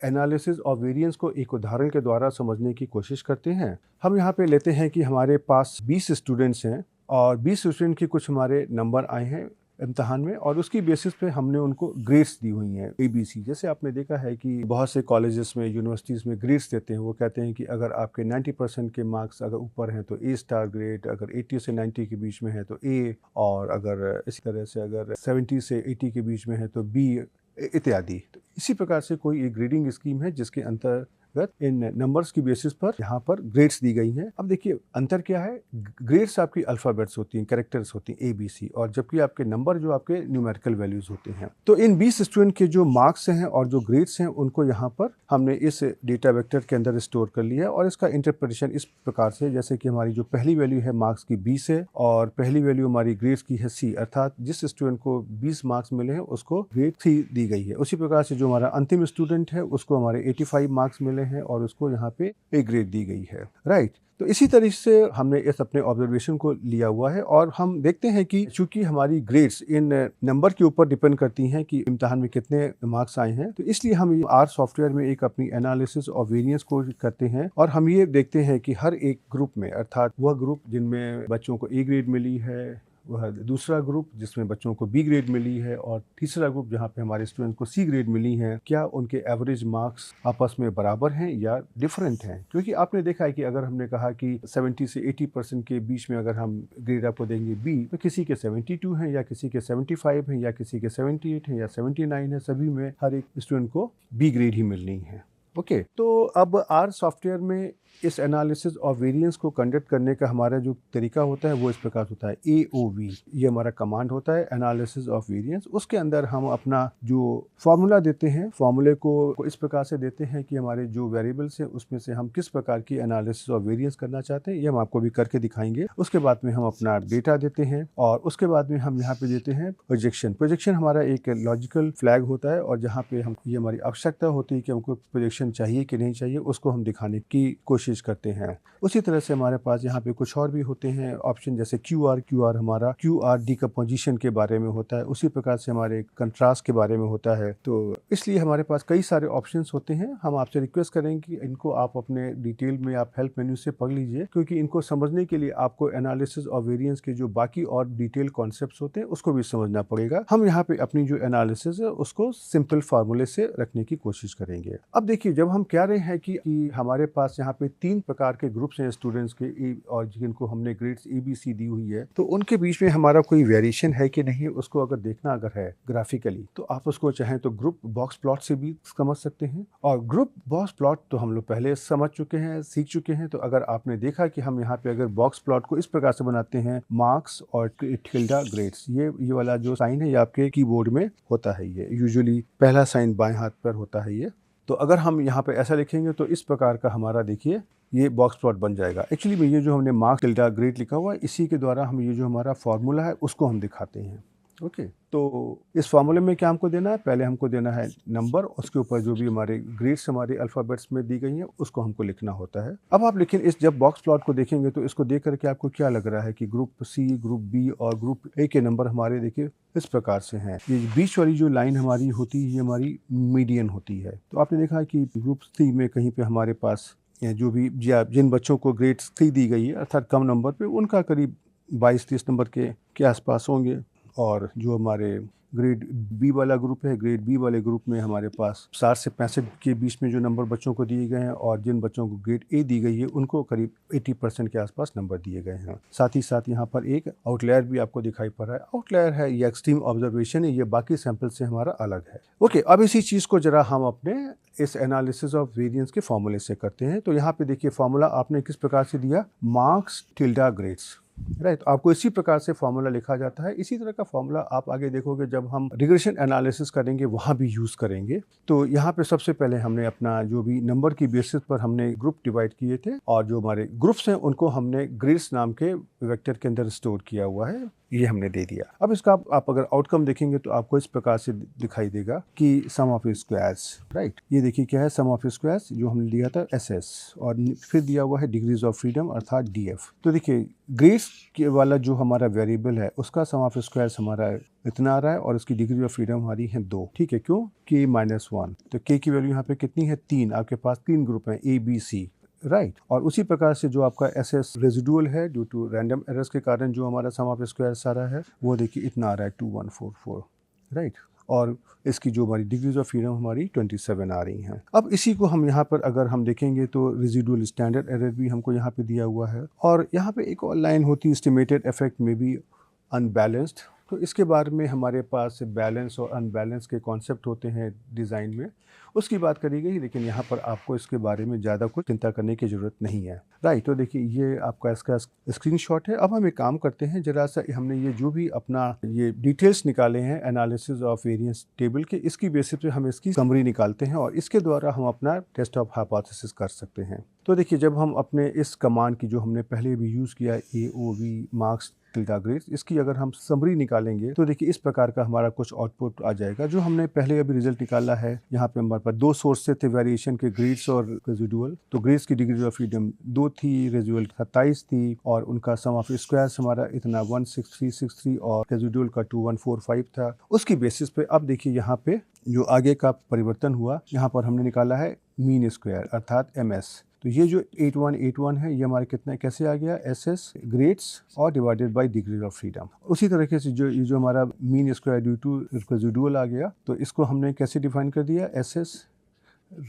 Speaker 1: एनालिसिस और वेरिएंस को एक उदाहरण के द्वारा समझने की कोशिश करते हैं। हम यहाँ पे लेते हैं कि हमारे पास 20 स्टूडेंट्स हैं और 20 स्टूडेंट के कुछ हमारे नंबर आए हैं इम्तहान में और उसकी बेसिस पे हमने उनको ग्रेड्स दी हुई हैं ABC। जैसे आपने देखा है कि बहुत से कॉलेजेस में यूनिवर्सिटीज़ में ग्रेड्स देते हैं। वो कहते हैं कि अगर आपके 90% के मार्क्स अगर ऊपर हैं तो A स्टार ग्रेड, अगर 80 से 90 के बीच में है तो A, और अगर इसी तरह से अगर 70 से 80 के बीच में है तो B इत्यादि। तो इसी प्रकार से कोई एक ग्रेडिंग स्कीम है जिसके अंतर्गत इन नंबर्स की बेसिस पर यहाँ पर ग्रेड्स दी गई हैं। अब देखिए अंतर क्या है, ग्रेड्स आपकी अल्फ़ाबेट्स होती हैं, कैरेक्टर्स होती हैं ABC, और जबकि आपके नंबर जो आपके न्यूमेरिकल वैल्यूज होते हैं। तो इन 20 स्टूडेंट के जो मार्क्स हैं और जो ग्रेड्स हैं उनको यहाँ पर हमने इस डेटा वेक्टर के अंदर स्टोर कर लिया है। और इसका इंटरप्रिटेशन इस प्रकार से, जैसे कि हमारी जो पहली वैल्यू है मार्क्स की 20 है और पहली वैल्यू हमारी ग्रेड्स की है C, अर्थात जिस स्टूडेंट को 20 मार्क्स मिले हैं उसको ग्रेड 3 दी गई है। उसी प्रकार से जो हमारा अंतिम स्टूडेंट है उसको हमारे 85 मार्क्स मिले हैं और उसको यहाँ पे A ग्रेड दी गई है, राइट। तो इसी तरीके से हमने इस अपने ऑब्जर्वेशन को लिया हुआ है और हम देखते हैं कि चूंकि हमारी ग्रेड्स इन नंबर के ऊपर डिपेंड करती हैं कि इम्तिहान में कितने मार्क्स आए हैं, तो इसलिए हम आर सॉफ्टवेयर में एक अपनी एनालिसिस और वेरिएंस को करते हैं और हम ये देखते हैं कि हर एक ग्रुप में, अर्थात वह ग्रुप जिनमें बच्चों को A ग्रेड मिली है, वह दूसरा ग्रुप जिसमें बच्चों को B ग्रेड मिली है, और तीसरा ग्रुप जहाँ पे हमारे स्टूडेंट को C ग्रेड मिली है, क्या उनके एवरेज मार्क्स आपस में बराबर हैं या डिफरेंट हैं। क्योंकि आपने देखा है कि अगर हमने कहा कि 70 से 80% के बीच में अगर हम ग्रेड आपको देंगे B, तो किसी के 72 हैं या किसी के 75 हैं या किसी के 78 हैं या 79 है, सभी में हर एक स्टूडेंट को B ग्रेड ही मिलनी है। ओके, तो अब आर सॉफ्टवेयर में इस एनालिसिस और वेरिएंस को कंडक्ट करने का हमारा जो तरीका होता है वो इस प्रकार होता है। AOV ये हमारा कमांड होता है, एनालिसिस ऑफ वेरिएंस। उसके अंदर हम अपना जो फार्मूला देते हैं, फार्मूले को इस प्रकार से देते हैं कि हमारे जो वेरिएबल्स हैं उसमें से हम किस प्रकार की एनालिसिस और वेरिएंस करना चाहते हैं, ये हम आपको भी करके दिखाएंगे। उसके बाद में हम अपना डेटा देते हैं और उसके बाद में हम यहाँ पे देते हैं प्रोजेक्शन। प्रोजेक्शन हमारा एक लॉजिकल फ्लैग होता है और जहाँ पे हम ये हमारी आवश्यकता होती है कि हमको प्रोजेक्शन चाहिए कि नहीं चाहिए, उसको हम दिखाने की कोशिश करते हैं। उसी तरह से हमारे पास यहाँ पे कुछ और भी होते हैं ऑप्शन, जैसे QR हमारा QR डिकम्पोजिशन के बारे में होता है, उसी प्रकार से हमारे कंट्रास्ट के बारे में होता है। तो इसलिए हमारे पास कई सारे ऑप्शंस होते हैं। हम आपसे रिक्वेस्ट करेंगे कि इनको आप अपने डिटेल में आप हेल्प मेन्यू से पढ़ लीजिए, क्योंकि इनको समझने के लिए आपको एनालिसिस और वेरिएंस के जो बाकी और डिटेल कॉन्सेप्ट्स होते हैं उसको भी समझना पड़ेगा। हम यहाँ पे अपनी जो एनालिसिस है उसको सिंपल फार्मूले से रखने की कोशिश करेंगे। अब देखिए, जब हम कह रहे हैं कि हमारे पास यहाँ पे 3 प्रकार के ग्रुप्स हैं स्टूडेंट्स के और जिनको हमने ग्रेड्स ABC दी हुई है, तो उनके बीच में हमारा कोई वेरिएशन है कि नहीं, उसको अगर देखना अगर है ग्राफिकली, तो आप उसको चाहें तो ग्रुप बॉक्स प्लॉट से भी समझ सकते हैं। और ग्रुप बॉक्स प्लॉट तो हम लोग पहले समझ चुके हैं, सीख चुके हैं। तो अगर आपने देखा कि हम यहाँ पे अगर बॉक्स प्लॉट को इस प्रकार से बनाते हैं, मार्क्स और टिल्डा ग्रेड्स, ये वाला जो साइन है ये आपके कीबोर्ड में होता है, ये यूजुअली पहला साइन बाएं हाथ पर होता है ये। तो अगर हम यहाँ पे ऐसा लिखेंगे तो इस प्रकार का हमारा देखिए ये बॉक्स प्लॉट बन जाएगा। एक्चुअली में ये जो हमने मार्क्स टिल्डा ग्रेड लिखा हुआ है, इसी के द्वारा हम ये जो हमारा फार्मूला है उसको हम दिखाते हैं। ओके, तो इस फार्मूले में क्या हमको देना है, पहले हमको देना है नंबर, उसके ऊपर जो भी हमारे ग्रेड्स हमारे अल्फ़ाबेट्स में दी गई हैं उसको हमको लिखना होता है। अब आप लेकिन इस जब बॉक्स प्लॉट को देखेंगे तो इसको देख करके आपको क्या लग रहा है कि ग्रुप C, ग्रुप B और ग्रुप A के नंबर हमारे देखिए इस प्रकार से हैं। ये बीच वाली जो लाइन हमारी होती है ये हमारी मीडियन होती है। तो आपने देखा कि ग्रुप C में कहीं पे हमारे पास जो भी जिन बच्चों को ग्रेड 3 दी गई है, अर्थात कम नंबर पे, उनका करीब 22-23 नंबर के आसपास होंगे। और जो हमारे ग्रेड B वाला ग्रुप है, ग्रेड B वाले ग्रुप में हमारे पास 60 से 65 के बीच में जो नंबर बच्चों को दिए गए हैं, और जिन बच्चों को ग्रेड A दी गई है उनको करीब 80% के आसपास नंबर दिए गए हैं। साथ ही साथ यहाँ पर एक आउटलायर भी आपको दिखाई पड़ रहा है। आउटलायर है ये एक्सट्रीम ऑब्जर्वेशन है, ये बाकी सैंपल से हमारा अलग है। ओके, अब इसी चीज़ को जरा हम अपने इस एनालिसिस ऑफ वेरिएंस के फॉर्मूले से करते हैं। तो यहाँ पे देखिए फॉर्मूला आपने किस प्रकार से दिया, मार्क्स टिल्डा ग्रेड्स, राइट। आपको इसी प्रकार से फॉर्मूला लिखा जाता है। इसी तरह का फॉर्मूला आप आगे देखोगे जब हम रिग्रेशन एनालिसिस करेंगे वहाँ भी यूज़ करेंगे। तो यहाँ पे सबसे पहले हमने अपना जो भी नंबर की बेसिस पर हमने ग्रुप डिवाइड किए थे और जो हमारे ग्रुप्स हैं उनको हमने ग्रेड्स नाम के वेक्टर के अंदर स्टोर किया हुआ है। ये हमने दे दिया। अब इसका आप अगर आउटकम देखेंगे तो आपको इस प्रकार से दिखाई देगा कि सम ऑफ स्क्वायर्स, राइट। ये देखिए क्या है, सम ऑफ स्क्वायर्स जो हमने लिया था SS, और फिर दिया हुआ है डिग्रीज ऑफ फ्रीडम अर्थात DF। तो देखिए ग्रेड्स के वाला जो हमारा वेरिएबल है उसका सम ऑफ स्क्वायर्स हमारा इतना आ रहा है और उसकी डिग्री ऑफ फ्रीडम हमारी है 2, ठीक है। क्यों? K-1। तो K की वैल्यू यहाँ पे कितनी है? 3। आपके पास 3 ग्रुप हैं ABC, राइट। और उसी प्रकार से जो आपका SS रेजिडुअल है ड्यू टू रैंडम एरर्स के कारण जो हमारा सम ऑफ स्क्वायर्स आ रहा है वो देखिए इतना आ रहा है 2144, राइट। और इसकी जो हमारी डिग्रीज ऑफ फ्रीडम हमारी 27 आ रही हैं। अब इसी को हम यहाँ पर अगर हम देखेंगे तो रेजिडुअल स्टैंडर्ड एरर भी हमको यहाँ पे दिया हुआ है, और यहाँ पे एक और लाइन होती है एस्टिमेटेड इफेक्ट में भी अनबैलेंस्ड। तो इसके बारे में हमारे पास बैलेंस और अनबैलेंस के कॉन्सेप्ट होते हैं डिज़ाइन में, उसकी बात करी गई, लेकिन यहाँ पर आपको इसके बारे में ज़्यादा कुछ चिंता करने की ज़रूरत नहीं है, राइट। तो देखिए ये आपका इसका स्क्रीनशॉट है। अब हम एक काम करते हैं, जरा सा हमने ये जो भी अपना ये डिटेल्स निकाले हैं एनालिसिस ऑफ वेरिएंस टेबल के, इसकी बेसिस पे हम इसकी समरी निकालते हैं और इसके द्वारा हम अपना टेस्ट ऑफ हाइपोथेसिस कर सकते हैं। तो देखिए जब हम अपने इस कमांड की जो हमने पहले भी यूज़ किया AOV मार्क्स टिल्डा ग्रेड्स, इसकी अगर हम समरी निकालेंगे तो देखिए इस प्रकार का हमारा कुछ आउटपुट आ जाएगा। जो हमने पहले अभी रिजल्ट निकाला है, यहाँ पे हमारे पास 2 सोर्स से थे वेरिएशन के, ग्रेड्स और रेजिडुअल। तो ग्रेड्स की डिग्री ऑफ फ्रीडम 2 थी, रेजिडुअल 27 थी, और उनका सम ऑफ स्क्वायर्स हमारा इतना 16363 और रेजिडुअल का 2145 था। उसकी बेसिस पे अब देखिए यहाँ पे जो आगे का परिवर्तन हुआ, यहाँ पर हमने निकाला है मीन स्क्वायर अर्थात MS। तो ये जो 8181 है ये हमारे कितना कैसे आ गया? SS ग्रेड्स और divided by degree of freedom. उसी तरीके से ये जो हमारा mean square due to residual आ गया, तो इसको हमने कैसे डिफाइन कर दिया? SS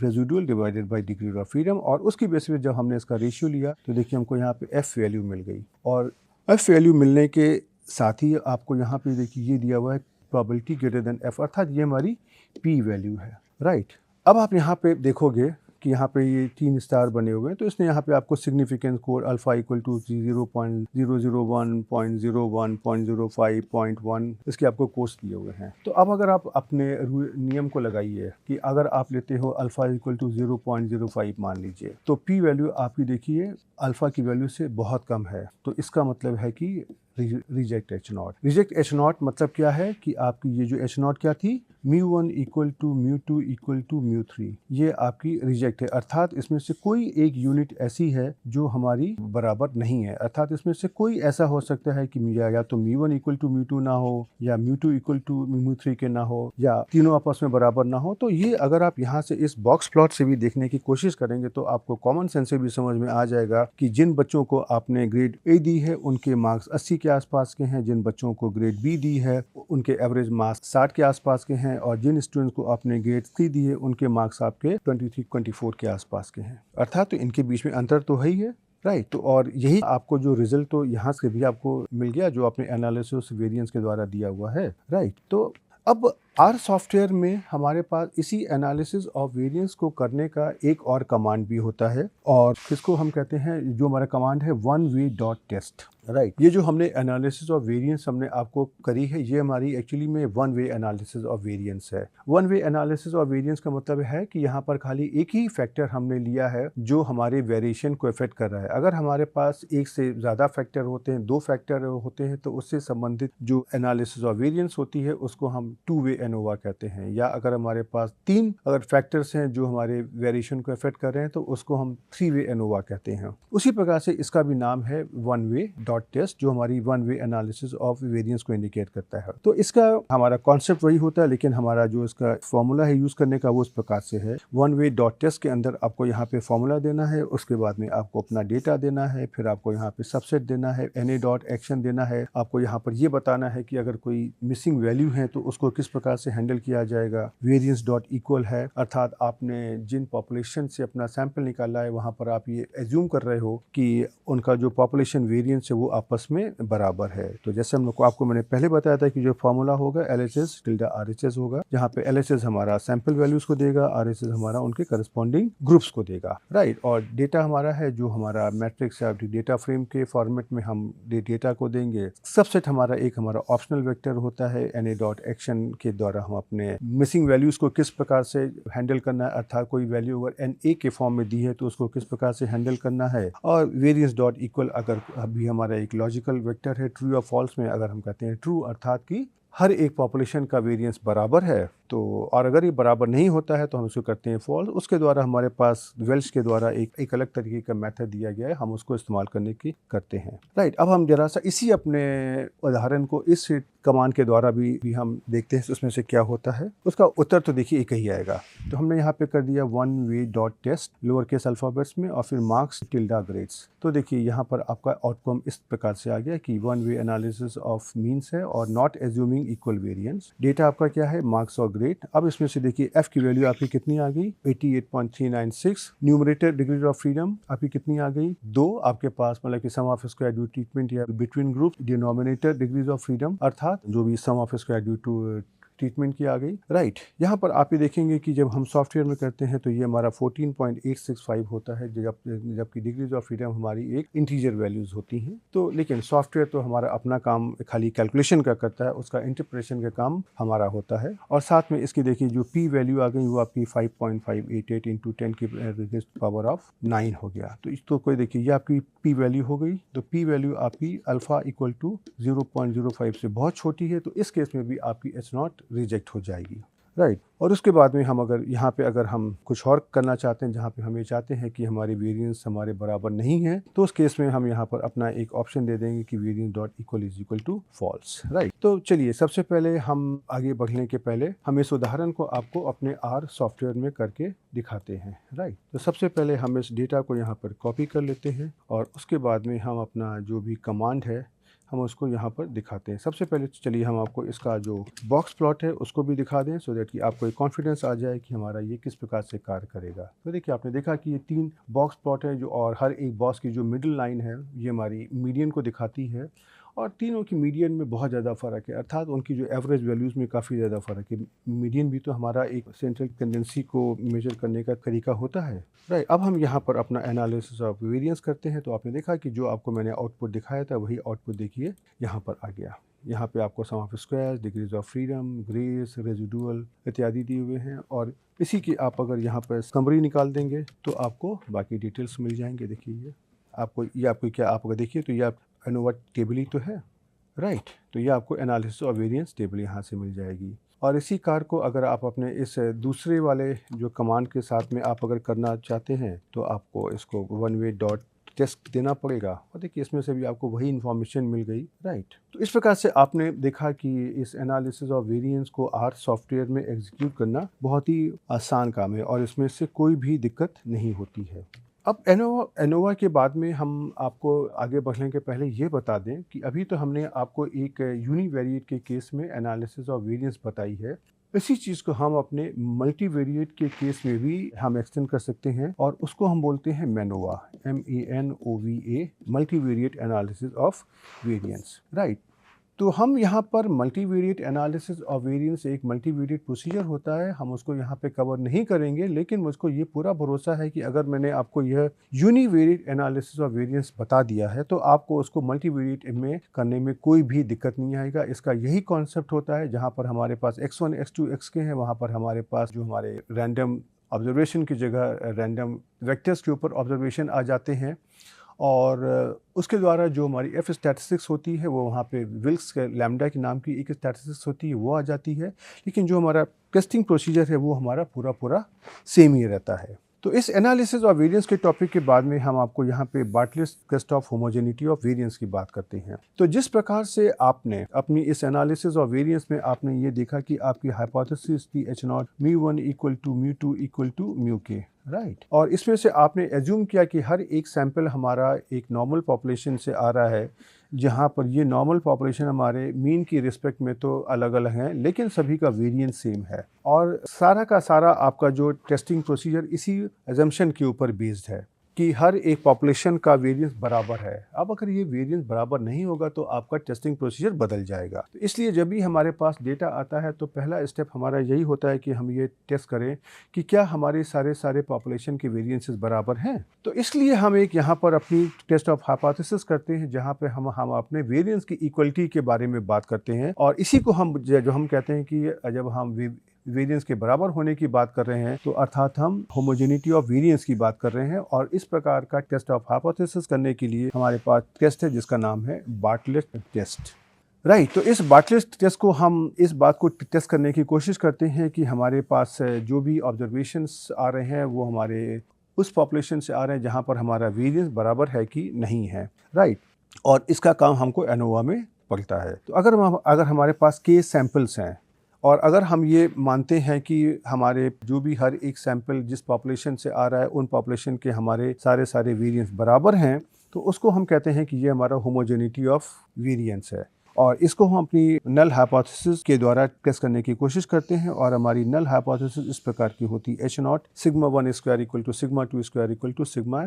Speaker 1: residual divided by degree of freedom, और उसकी बेसिस पे जब हमने इसका रेशियो लिया तो देखिए हमको यहाँ पे F वैल्यू मिल गई। और F वैल्यू मिलने के साथ ही आपको यहाँ पे देखिए ये दिया हुआ है प्रोबेबिलिटी ग्रेटर देन F, अर्थात ये हमारी P वैल्यू है, राइट। अब आप यहाँ पे देखोगे कि यहाँ पे ये 3 स्टार बने हुए हैं, तो इसने यहाँ पे आपको significance code alpha equal to 0.001, 0.01, 0.05, 0.1 इसके आपको कोड्स दिए हुए हैं। तो अब अगर आप अपने नियम को लगाइए कि अगर आप लेते हो अल्फा इक्वल टू 0.05 मान लीजिए, तो P वैल्यू आपकी देखिए अल्फा की वैल्यू से बहुत कम है, तो इसका मतलब है कि रिजेक्ट H0। रिजेक्ट H0 मतलब क्या है कि आपकी ये जो H0 क्या थी, μ1 इक्वल टू μ2 इक्वल टू μ3, ये आपकी रिजेक्ट है, अर्थात इसमें से कोई एक यूनिट ऐसी है जो हमारी बराबर नहीं है। अर्थात इसमें से कोई ऐसा हो सकता है कि या तो μ1 इक्वल टू μ2 ना हो, या μ2 इक्वल टू μ3 के ना हो, या तीनों आपस में बराबर ना हो। तो ये अगर आप यहाँ से इस बॉक्स प्लॉट से भी देखने की कोशिश करेंगे तो आपको कॉमन सेंस से भी समझ में आ जाएगा कि जिन बच्चों को आपने ग्रेड A दी है उनके मार्क्स 80 के आसपास के हैं, जिन बच्चों को ग्रेड B दी है उनके एवरेज मार्क्स 60 के आसपास के हैं, और जिन स्टूडेंट्स को आपने ग्रेड C दी है उनके मार्क्स आपके 23-24 के आसपास के हैं। अर्थात तो इनके बीच में अंतर तो है ही है, राइट। तो और यही आपको जो रिजल्ट तो यहाँ से भी आपको मिल गया जो आपने एनालिसिस वेरिएंस के द्वारा दिया हुआ है, राइट। तो अब R सॉफ्टवेयर में हमारे पास इसी एनालिसिस ऑफ वेरिएंस को करने का एक और कमांड भी होता है, और इसको हम कहते हैं, जो हमारा कमांड है one way dot test, right. ये जो हमने एनालिसिस ऑफ वेरिएंस हमने आपको करी है, ये हमारी एक्चुअली में one way analysis of variance है। One way analysis of variance का मतलब है कि यहाँ पर खाली एक ही फैक्टर हमने लिया है जो हमारे वेरिएशन को इफेक्ट कर रहा है। अगर हमारे पास एक से ज़्यादा फैक्टर होते हैं, 2 फैक्टर होते हैं, तो उससे संबंधित जो एनालिसिस ऑफ वेरिएंस होती है उसको हम टू वे एनोवा कहते हैं। या अगर हमारे पास 3 अगर फैक्टर्स हैं जो हमारे वेरिएशन को इफेक्ट कर रहे हैं तो उसको हम 3 वे एनोवा कहते हैं। उसी प्रकार से इसका भी नाम है वन वे डॉट टेस्ट, जो हमारी one way analysis of variance को इंडिकेट करता है। तो इसका हमारा कॉन्सेप्ट वही होता है, लेकिन हमारा जो इसका फॉर्मूला है यूज करने का वो इस प्रकार से है। वन वे डॉट टेस्ट के अंदर आपको यहाँ पे फॉर्मूला देना है, उसके बाद में आपको अपना डेटा देना है, फिर आपको यहाँ पे सबसेट देना है, NA डॉट एक्शन देना है, आपको यहाँ पर ये बताना है कि अगर कोई मिसिंग वैल्यू है तो उसको किस प्रकार से हैंडल किया जाएगा। वेरिएंस डॉट इक्वल है, अर्थात आपने जिन पॉपुलेशन से अपना सैंपल निकाला है वहाँ पर आप ये एज्यूम कर रहे हो कि उनका जो पॉपुलेशन वेरिएंस है वो आपस में बराबर है। तो जैसे हम लोग को आपको मैंने पहले बताया था कि जो फॉर्मूला होगा LHS टिल्डा RHS होगा, जहाँ पे LHS हमारा सैंपल वैल्यूज को देगा, RHS हमारा उनके करस्पॉन्डिंग ग्रुप्स को देगा, राइट। और डेटा हमारा है जो हमारा मैट्रिक्स या डेटा फ्रेम के फॉर्मेट में हम डेटा को देंगे। सबसेट हमारा एक हमारा ऑप्शनल वेक्टर होता है NA डॉट एक्शन के द्वारा हम अपने मिसिंग वैल्यूज़ को किस प्रकार से हैंडल करना है, अर्थात कोई वैल्यू अगर एन ए के फॉर्म में दी है तो उसको किस प्रकार से हैंडल करना है। और वेरिएंस डॉट इक्वल अगर अभी हमारा एक लॉजिकल वेक्टर है ट्रू या फॉल्स में, अगर हम कहते हैं ट्रू अर्थात कि हर एक पॉपुलेशन का वेरिएंस बराबर है, तो और अगर ये बराबर नहीं होता है तो हम उसको करते हैं फॉल्स। उसके द्वारा हमारे पास वेल्च के द्वारा एक अलग तरीके का मेथड दिया गया है, हम उसको इस्तेमाल करने की करते हैं। राइट, अब हम जरा सा इसी अपने उदाहरण को इस कमांड के द्वारा भी हम देखते हैं उसमें से क्या होता है। उसका उत्तर तो देखिए एक ही आएगा। तो हमने यहाँ पे कर दिया one way dot test lower case alphabets में और फिर मार्क्स टिल्डा ग्रेड्स। तो देखिए यहाँ पर आपका आउटकम इस प्रकार से आ गया कि one way analysis of means है और not assuming equal variance. Data आपका क्या है, मार्क्स और ग्रेड। अब इसमें से देखिए एफ की वैल्यू आपकी कितनी आ गई, 88.396। न्यूमरेटर डिग्री ऑफ फ्रीडम आपकी कितनी आ गई, 2। आपके पास मतलब कि sum of square due treatment या between group denominator degrees of freedom अर्थात जो भी sum of square due to treatment की आ गई। राइट, यहाँ पर आप ये देखेंगे कि जब हम सॉफ्टवेयर में करते हैं तो ये हमारा 14.865 होता है, जबकि डिग्रीज ऑफ फ्रीडम हमारी एक इंटीजर वैल्यूज़ होती हैं। तो लेकिन सॉफ्टवेयर तो हमारा अपना काम खाली कैलकुलेशन का करता है, उसका इंटरप्रेशन का काम हमारा होता है। और साथ में इसकी देखिए जो पी वैल्यू आ गई वो आपकी 5.588 इंटू 10 की पावर ऑफ 9 हो गया। तो इसको कोई देखिए ये आपकी पी वैल्यू हो गई। तो पी वैल्यू आपकी अल्फ़ा इक्वल टू 0.05 से बहुत छोटी है, तो इस केस में भी आपकी एच नॉट रिजेक्ट हो जाएगी। राइट, और उसके बाद में हम अगर यहाँ पे अगर हम कुछ और करना चाहते हैं जहाँ पे हम ये चाहते हैं कि हमारी वेरिएंस हमारे बराबर नहीं है, तो उस केस में हम यहाँ पर अपना एक ऑप्शन दे देंगे कि variance dot equal is equal to false. Right, तो चलिए सबसे पहले हम आगे बढ़ने के पहले हम इस उदाहरण को आपको अपने आर सॉफ्टवेयर में करके दिखाते हैं। राइट, तो सबसे पहले हम इस डेटा को यहाँ पर कॉपी कर लेते हैं और उसके बाद में हम अपना जो भी कमांड है हम उसको यहाँ पर दिखाते हैं। सबसे पहले चलिए हम आपको इसका जो बॉक्स प्लॉट है उसको भी दिखा दें, सो दैट कि आपको एक कॉन्फिडेंस आ जाए कि हमारा ये किस प्रकार से कार्य करेगा। तो देखिए आपने देखा कि ये 3 बॉक्स प्लॉट है जो, और हर एक बॉक्स की जो मिडिल लाइन है ये हमारी मीडियन को दिखाती है, और तीनों की मीडियन में बहुत ज़्यादा फ़र्क है, अर्थात उनकी जो एवरेज वैल्यूज़ में काफ़ी ज़्यादा फ़र्क है। मीडियन भी तो हमारा एक सेंट्रल टेंडेंसी को मेजर करने का तरीका होता है। राइट, अब हम यहाँ पर अपना एनालिसिस ऑफ वेरिएंस करते हैं। तो आपने देखा कि जो आपको मैंने आउटपुट दिखाया था वही आउटपुट देखिए यहाँ पर आ गया। यहाँ पे आपको sum of square, degrees of freedom, ग्रेस, रेजिडुअल इत्यादि दिए हुए हैं, और इसी की आप अगर यहाँ पर समरी निकाल देंगे तो आपको बाकी डिटेल्स मिल जाएंगे। देखिए ये आपको क्या, आप अगर देखिए तो ये आप एनोवा टेबल ही तो है। राइट, तो ये आपको एनालिसिस ऑफ वेरिएंस टेबल यहाँ से मिल जाएगी। और इसी कार को अगर आप अपने इस दूसरे वाले जो कमांड के साथ में आप अगर करना चाहते हैं तो आपको इसको वन वे डॉट टेस्ट देना पड़ेगा, और देखिए इसमें से भी आपको वही इन्फॉर्मेशन मिल गई। राइट, तो इस प्रकार से आपने देखा कि इस एनालिसिस ऑफ वेरिएंस को आर सॉफ्टवेयर में एग्जीक्यूट करना बहुत ही आसान काम है और इसमें से कोई भी दिक्कत नहीं होती है। अब एनोवा के बाद में हम आपको आगे बढ़ने के पहले ये बता दें कि अभी तो हमने आपको एक यूनिवेरिएट के केस में एनालिसिस ऑफ वेरिएंस बताई है। इसी चीज़ को हम अपने मल्टीवेरिएट के केस में भी हम एक्सटेंड कर सकते हैं, और उसको हम बोलते हैं MANOVA, MANOVA, multivariate analysis of variance. Right, तो हम यहाँ पर मल्टीवेरिएट एनालिसिस ऑफ वेरिएंस एक मल्टीवेरिएट प्रोसीजर होता है, हम उसको यहाँ पे कवर नहीं करेंगे, लेकिन मुझको ये पूरा भरोसा है कि अगर मैंने आपको यह यूनिवेरिएट एनालिसिस ऑफ वेरिएंस बता दिया है तो आपको उसको मल्टीवेरिएट में करने में कोई भी दिक्कत नहीं आएगा। इसका यही कॉन्सेप्ट होता है, जहाँ पर हमारे पास x1, x2, xk है, वहाँ पर हमारे पास जो हमारे रैंडम ऑब्जर्वेशन की जगह रैंडम वेक्टर्स के ऊपर ऑब्जर्वेशन आ जाते हैं, और उसके द्वारा जो हमारी एफ स्टैटिस्टिक्स होती है वो वहाँ पे विल्क्स के लैम्डा के नाम की एक स्टैटिस्टिक्स होती है वो आ जाती है, लेकिन जो हमारा टेस्टिंग प्रोसीजर है वो हमारा पूरा सेम ही रहता है। तो इस एनालिसिस ऑफ वेरिएंस के टॉपिक के बाद में हम आपको यहाँ पे Bartlett test of homogeneity of variance की बात करते हैं। तो जिस प्रकार से आपने अपनी इस एनालिसिस ऑफ वेरिएंस में आपने ये देखा कि आपकी हाइपोथेसिस थी H0 μ1 equal to μ2 equal to μk। Right, और इसमें से आपने एज्यूम किया कि हर एक सैंपल हमारा एक नॉर्मल पॉपुलेशन से आ रहा है, जहाँ पर ये नॉर्मल पॉपुलेशन हमारे मीन की रिस्पेक्ट में तो अलग अलग हैं, लेकिन सभी का वेरिएंस सेम है, और सारा का सारा आपका जो टेस्टिंग प्रोसीजर इसी एजम्पशन के ऊपर बेस्ड है। कि हर एक पॉपुलेशन का वेरिएंस बराबर है। अब अगर ये वेरिएंस बराबर नहीं होगा तो आपका टेस्टिंग प्रोसीजर बदल जाएगा। तो इसलिए जब भी हमारे पास डेटा आता है तो पहला स्टेप हमारा यही होता है कि हम ये टेस्ट करें कि क्या हमारे सारे पॉपुलेशन के वेरिएंसेस बराबर हैं। तो इसलिए हम एक यहाँ पर अपनी टेस्ट ऑफ हाइपोथेसिस करते हैं, जहाँ पे हम अपने वेरिएंस की इक्वलिटी के बारे में बात करते हैं, और इसी को हम जो हम कहते हैं कि जब हम वेरिएंस के बराबर होने की बात कर रहे हैं तो अर्थात हम होमोजेनिटी ऑफ वेरिएंस की बात कर रहे हैं। और इस प्रकार का टेस्ट ऑफ हाइपोथेसिस करने के लिए हमारे पास टेस्ट है जिसका नाम है बार्टलेट टेस्ट। राइट, तो इस बार्टलेट टेस्ट को हम इस बात को टेस्ट करने की कोशिश करते हैं कि हमारे पास जो भी ऑब्जर्वेशंस आ रहे हैं वो हमारे उस पॉपुलेशन से आ रहे हैं जहाँ पर हमारा वेरिएंस बराबर है कि नहीं है। राइट, और इसका काम हमको एनोवा में पड़ता है। तो अगर हमारे पास के सैंपल्स हैं और अगर हम ये मानते हैं कि हमारे जो भी हर एक सैंपल जिस पॉपुलेशन से आ रहा है उन पॉपुलेशन के हमारे सारे वेरिएंस बराबर हैं, तो उसको हम कहते हैं कि ये हमारा होमोजेनिटी ऑफ वेरिएंस है। और इसको हम अपनी नल हाइपोथेसिस के द्वारा टेस्ट करने की कोशिश करते हैं। और हमारी नल हाइपोथेसिस इस प्रकार की होती है H0 sigma 1 square equal to sigma 2 square equal to sigma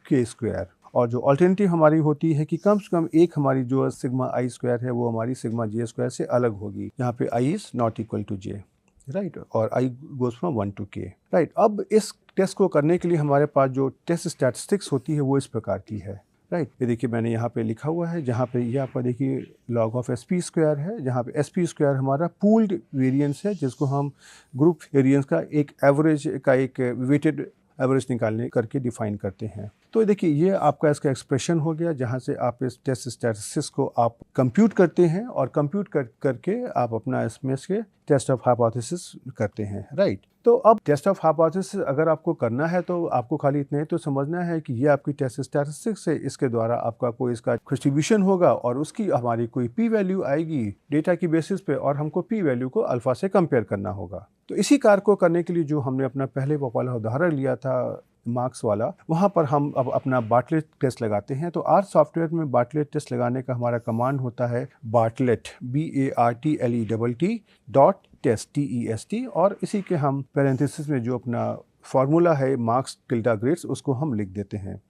Speaker 1: k square. और जो अल्टरनेटिव हमारी होती है कि कम से कम एक हमारी जो सिग्मा आई स्क्वायर है वो हमारी सिग्मा जे स्क्वायर से अलग होगी, यहाँ पे I is not equal to J. Right, और I goes from 1 to K. Right, अब इस टेस्ट को करने के लिए हमारे पास जो टेस्ट स्टैटिस्टिक्स होती है वो इस प्रकार की है। राइट, ये देखिए मैंने यहाँ पे लिखा हुआ है, जहाँ पे ये आपका देखिए लॉग ऑफ SP स्क्वायर है, जहाँ पे SP स्क्वायर हमारा पूल्ड वेरिएंस है जिसको हम ग्रुप वेरिएंस का एक एवरेज का एक वेटेड एवरेज निकालने करके डिफाइन करते हैं। तो देखिए ये आपका इसका एक्सप्रेशन हो गया, जहाँ से आप इस टेस्ट स्टैटिस्टिक्स को आप कंप्यूट करते हैं और कंप्यूट करके आप अपना इसमें से टेस्ट ऑफ हाइपोथेसिस करते हैं। राइट, तो अब टेस्ट ऑफ हाइपोथेसिस अगर आपको करना है तो आपको खाली इतना ही तो समझना है कि ये आपकी टेस्ट स्टैटिस्टिक्स है, इसके द्वारा आपका कोई इसका डिस्ट्रीब्यूशन होगा और उसकी हमारी कोई पी वैल्यू आएगी डेटा की बेसिस पे, और हमको पी वैल्यू को अल्फा से कंपेयर करना होगा। तो इसी कार्य को करने के लिए जो हमने अपना पहले वाला उदाहरण लिया था मार्क्स वाला, वहाँ पर हम अब अपना बार्टलेट टेस्ट लगाते हैं। तो आर सॉफ्टवेयर में बार्टलेट टेस्ट लगाने का हमारा कमांड होता है बार्टलेट BARTLETT.TEST, और इसी के हम पैरेंथेसिस में जो अपना फार्मूला है मार्क्स टिल्डा ग्रेड्स उसको हम लिख देते हैं।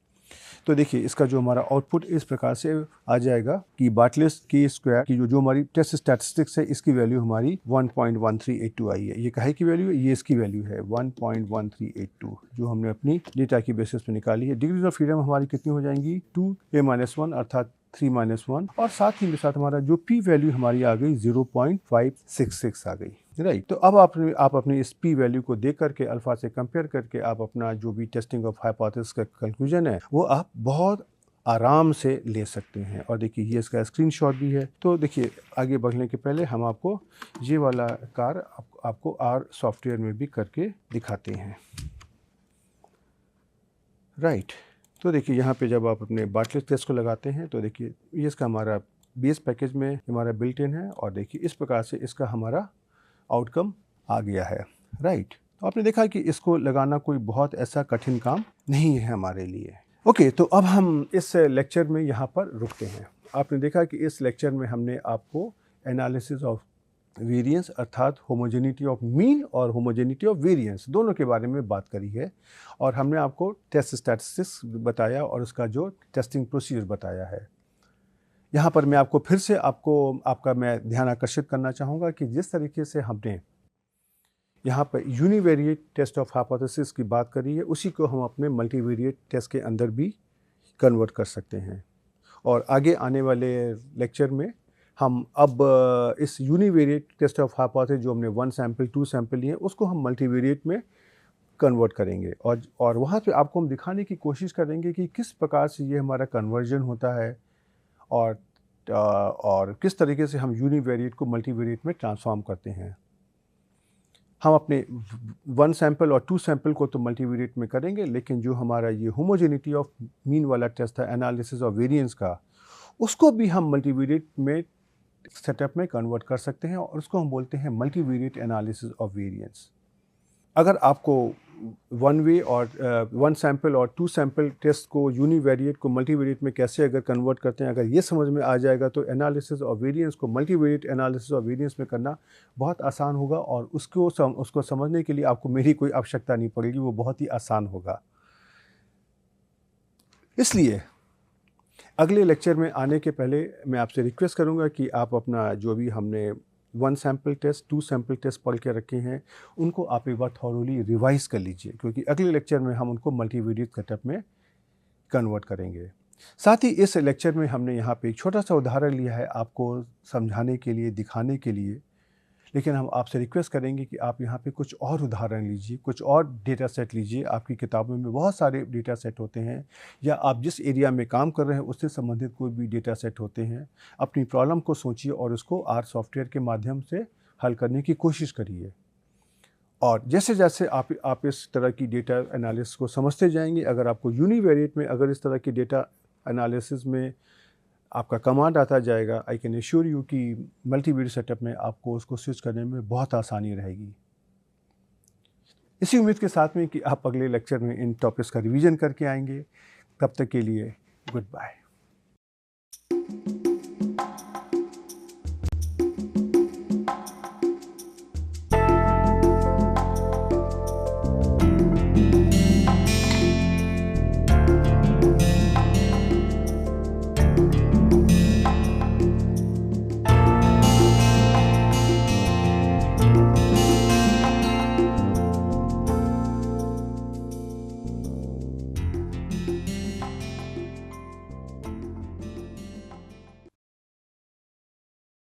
Speaker 1: तो देखिए इसका जो हमारा आउटपुट इस प्रकार से आ जाएगा कि बार्टलेट की स्क्वायर की जो हमारी टेस्ट स्टैटिस्टिक्स है इसकी वैल्यू हमारी 1.1382 आई है। ये काहे की वैल्यू है? ये इसकी वैल्यू है 1.1382 जो हमने अपनी डेटा की बेसिस पे निकाली है। डिग्रीज ऑफ फ्रीडम हमारी कितनी हो जाएंगी? 2a-1 अर्थात 3-1, और साथ ही में साथ हमारा जो पी वैल्यू हमारी आ गई 0.566 आ गई। राइट, तो अब आप अपनी इस पी वैल्यू को देख करके अल्फा से कंपेयर करके आप अपना जो भी टेस्टिंग ऑफ हाइपोथेसिस का कंक्लूजन है वो आप बहुत आराम से ले सकते हैं। और देखिए ये इसका स्क्रीनशॉट भी है। तो देखिए आगे बढ़ने के पहले हम आपको ये वाला कार्य आपको आर सॉफ्टवेयर में भी करके दिखाते हैं। राइट, तो देखिए यहाँ पे जब आप अपने बार्टलेट टेस्ट को लगाते हैं तो देखिए ये इसका हमारा बेस पैकेज में हमारा बिल्ट इन है, और देखिए इस प्रकार से इसका हमारा आउटकम आ गया है। राइट, तो आपने देखा कि इसको लगाना कोई बहुत ऐसा कठिन काम नहीं है हमारे लिए। ओके, तो अब हम इस लेक्चर में यहाँ पर रुकते हैं। आपने देखा कि इस लेक्चर में हमने आपको एनालिसिस ऑफ वेरिएंस अर्थात होमोजेनिटी ऑफ मीन और होमोजेनिटी ऑफ वेरिएंस दोनों के बारे में बात करी है, और हमने आपको टेस्ट स्टैटिस्टिक्स बताया और उसका जो टेस्टिंग प्रोसीजर बताया है। यहाँ पर मैं आपको फिर से आपका मैं ध्यान आकर्षित करना चाहूँगा कि जिस तरीके से हमने यहाँ पर यूनिवेरिएट टेस्ट ऑफ हाइपोथेसिस की बात करी है उसी को हम अपने मल्टीवेरिएट टेस्ट के अंदर भी कन्वर्ट कर सकते हैं। और आगे आने वाले लेक्चर में हम अब इस यूनिवेरिएट टेस्ट ऑफ हाइपोथेसिस जो हमने 1 सैंपल 2 सैंपल लिए उसको हम मल्टीवेरिएट में कन्वर्ट करेंगे, और वहाँ पे आपको हम दिखाने की कोशिश करेंगे कि किस प्रकार से ये हमारा कन्वर्जन होता है और किस तरीके से हम यूनिवेरिएट को मल्टीवेरिएट में ट्रांसफॉर्म करते हैं। हम अपने 1 सैंपल और 2 सैंपल को तो मल्टीवेरिएट में करेंगे, लेकिन जो हमारा ये होमोजेनिटी ऑफ मीन वाला टेस्ट था एनालिसिस ऑफ वेरिएंस का, उसको भी हम मल्टीवेरिएट में सेटअप में कन्वर्ट कर सकते हैं, और उसको हम बोलते हैं मल्टीवेरिएट एनालिसिस ऑफ वेरिएंस। अगर आपको 1 वे और 1 सैंपल और 2 सैंपल टेस्ट को यूनिवेरिएट को मल्टीवेरिएट में कैसे अगर कन्वर्ट करते हैं, अगर ये समझ में आ जाएगा तो एनालिसिस ऑफ वेरिएंस को मल्टीवेरिएट एनालिसिस ऑफ वेरिएंस में करना बहुत आसान होगा, और उसको समझने के लिए आपको मेरी कोई आवश्यकता नहीं पड़ेगी, वो बहुत ही आसान होगा। इसलिए अगले लेक्चर में आने के पहले मैं आपसे रिक्वेस्ट करूंगा कि आप अपना जो भी हमने 1 सैम्पल टेस्ट 2 सैम्पल टेस्ट पढ़ के रखे हैं उनको आप एक बार थॉरोली रिवाइज कर लीजिए, क्योंकि अगले लेक्चर में हम उनको मल्टीवेरिएट सेटअप में कन्वर्ट करेंगे। साथ ही इस लेक्चर में हमने यहाँ पे एक छोटा सा उदाहरण लिया है आपको समझाने के लिए, दिखाने के लिए, लेकिन हम आपसे रिक्वेस्ट करेंगे कि आप यहाँ पे कुछ और उदाहरण लीजिए, कुछ और डेटा सेट लीजिए। आपकी किताबों में बहुत सारे डेटा सेट होते हैं, या आप जिस एरिया में काम कर रहे हैं उससे संबंधित कोई भी डेटा सेट होते हैं। अपनी प्रॉब्लम को सोचिए और उसको आर सॉफ्टवेयर के माध्यम से हल करने की कोशिश करिए। और जैसे जैसे आप इस तरह की डेटा एनालिसिस को समझते जाएंगे, अगर आपको यूनिवेरिएट में अगर इस तरह की डेटा एनालिसिस में आपका कमांड आता जाएगा, आई कैन एश्योर यू कि मल्टीवेरिएट सेटअप में आपको उसको स्विच करने में बहुत आसानी रहेगी। इसी उम्मीद के साथ में कि आप अगले लेक्चर में इन टॉपिक्स का रिवीजन करके आएंगे। तब तक के लिए गुड बाय।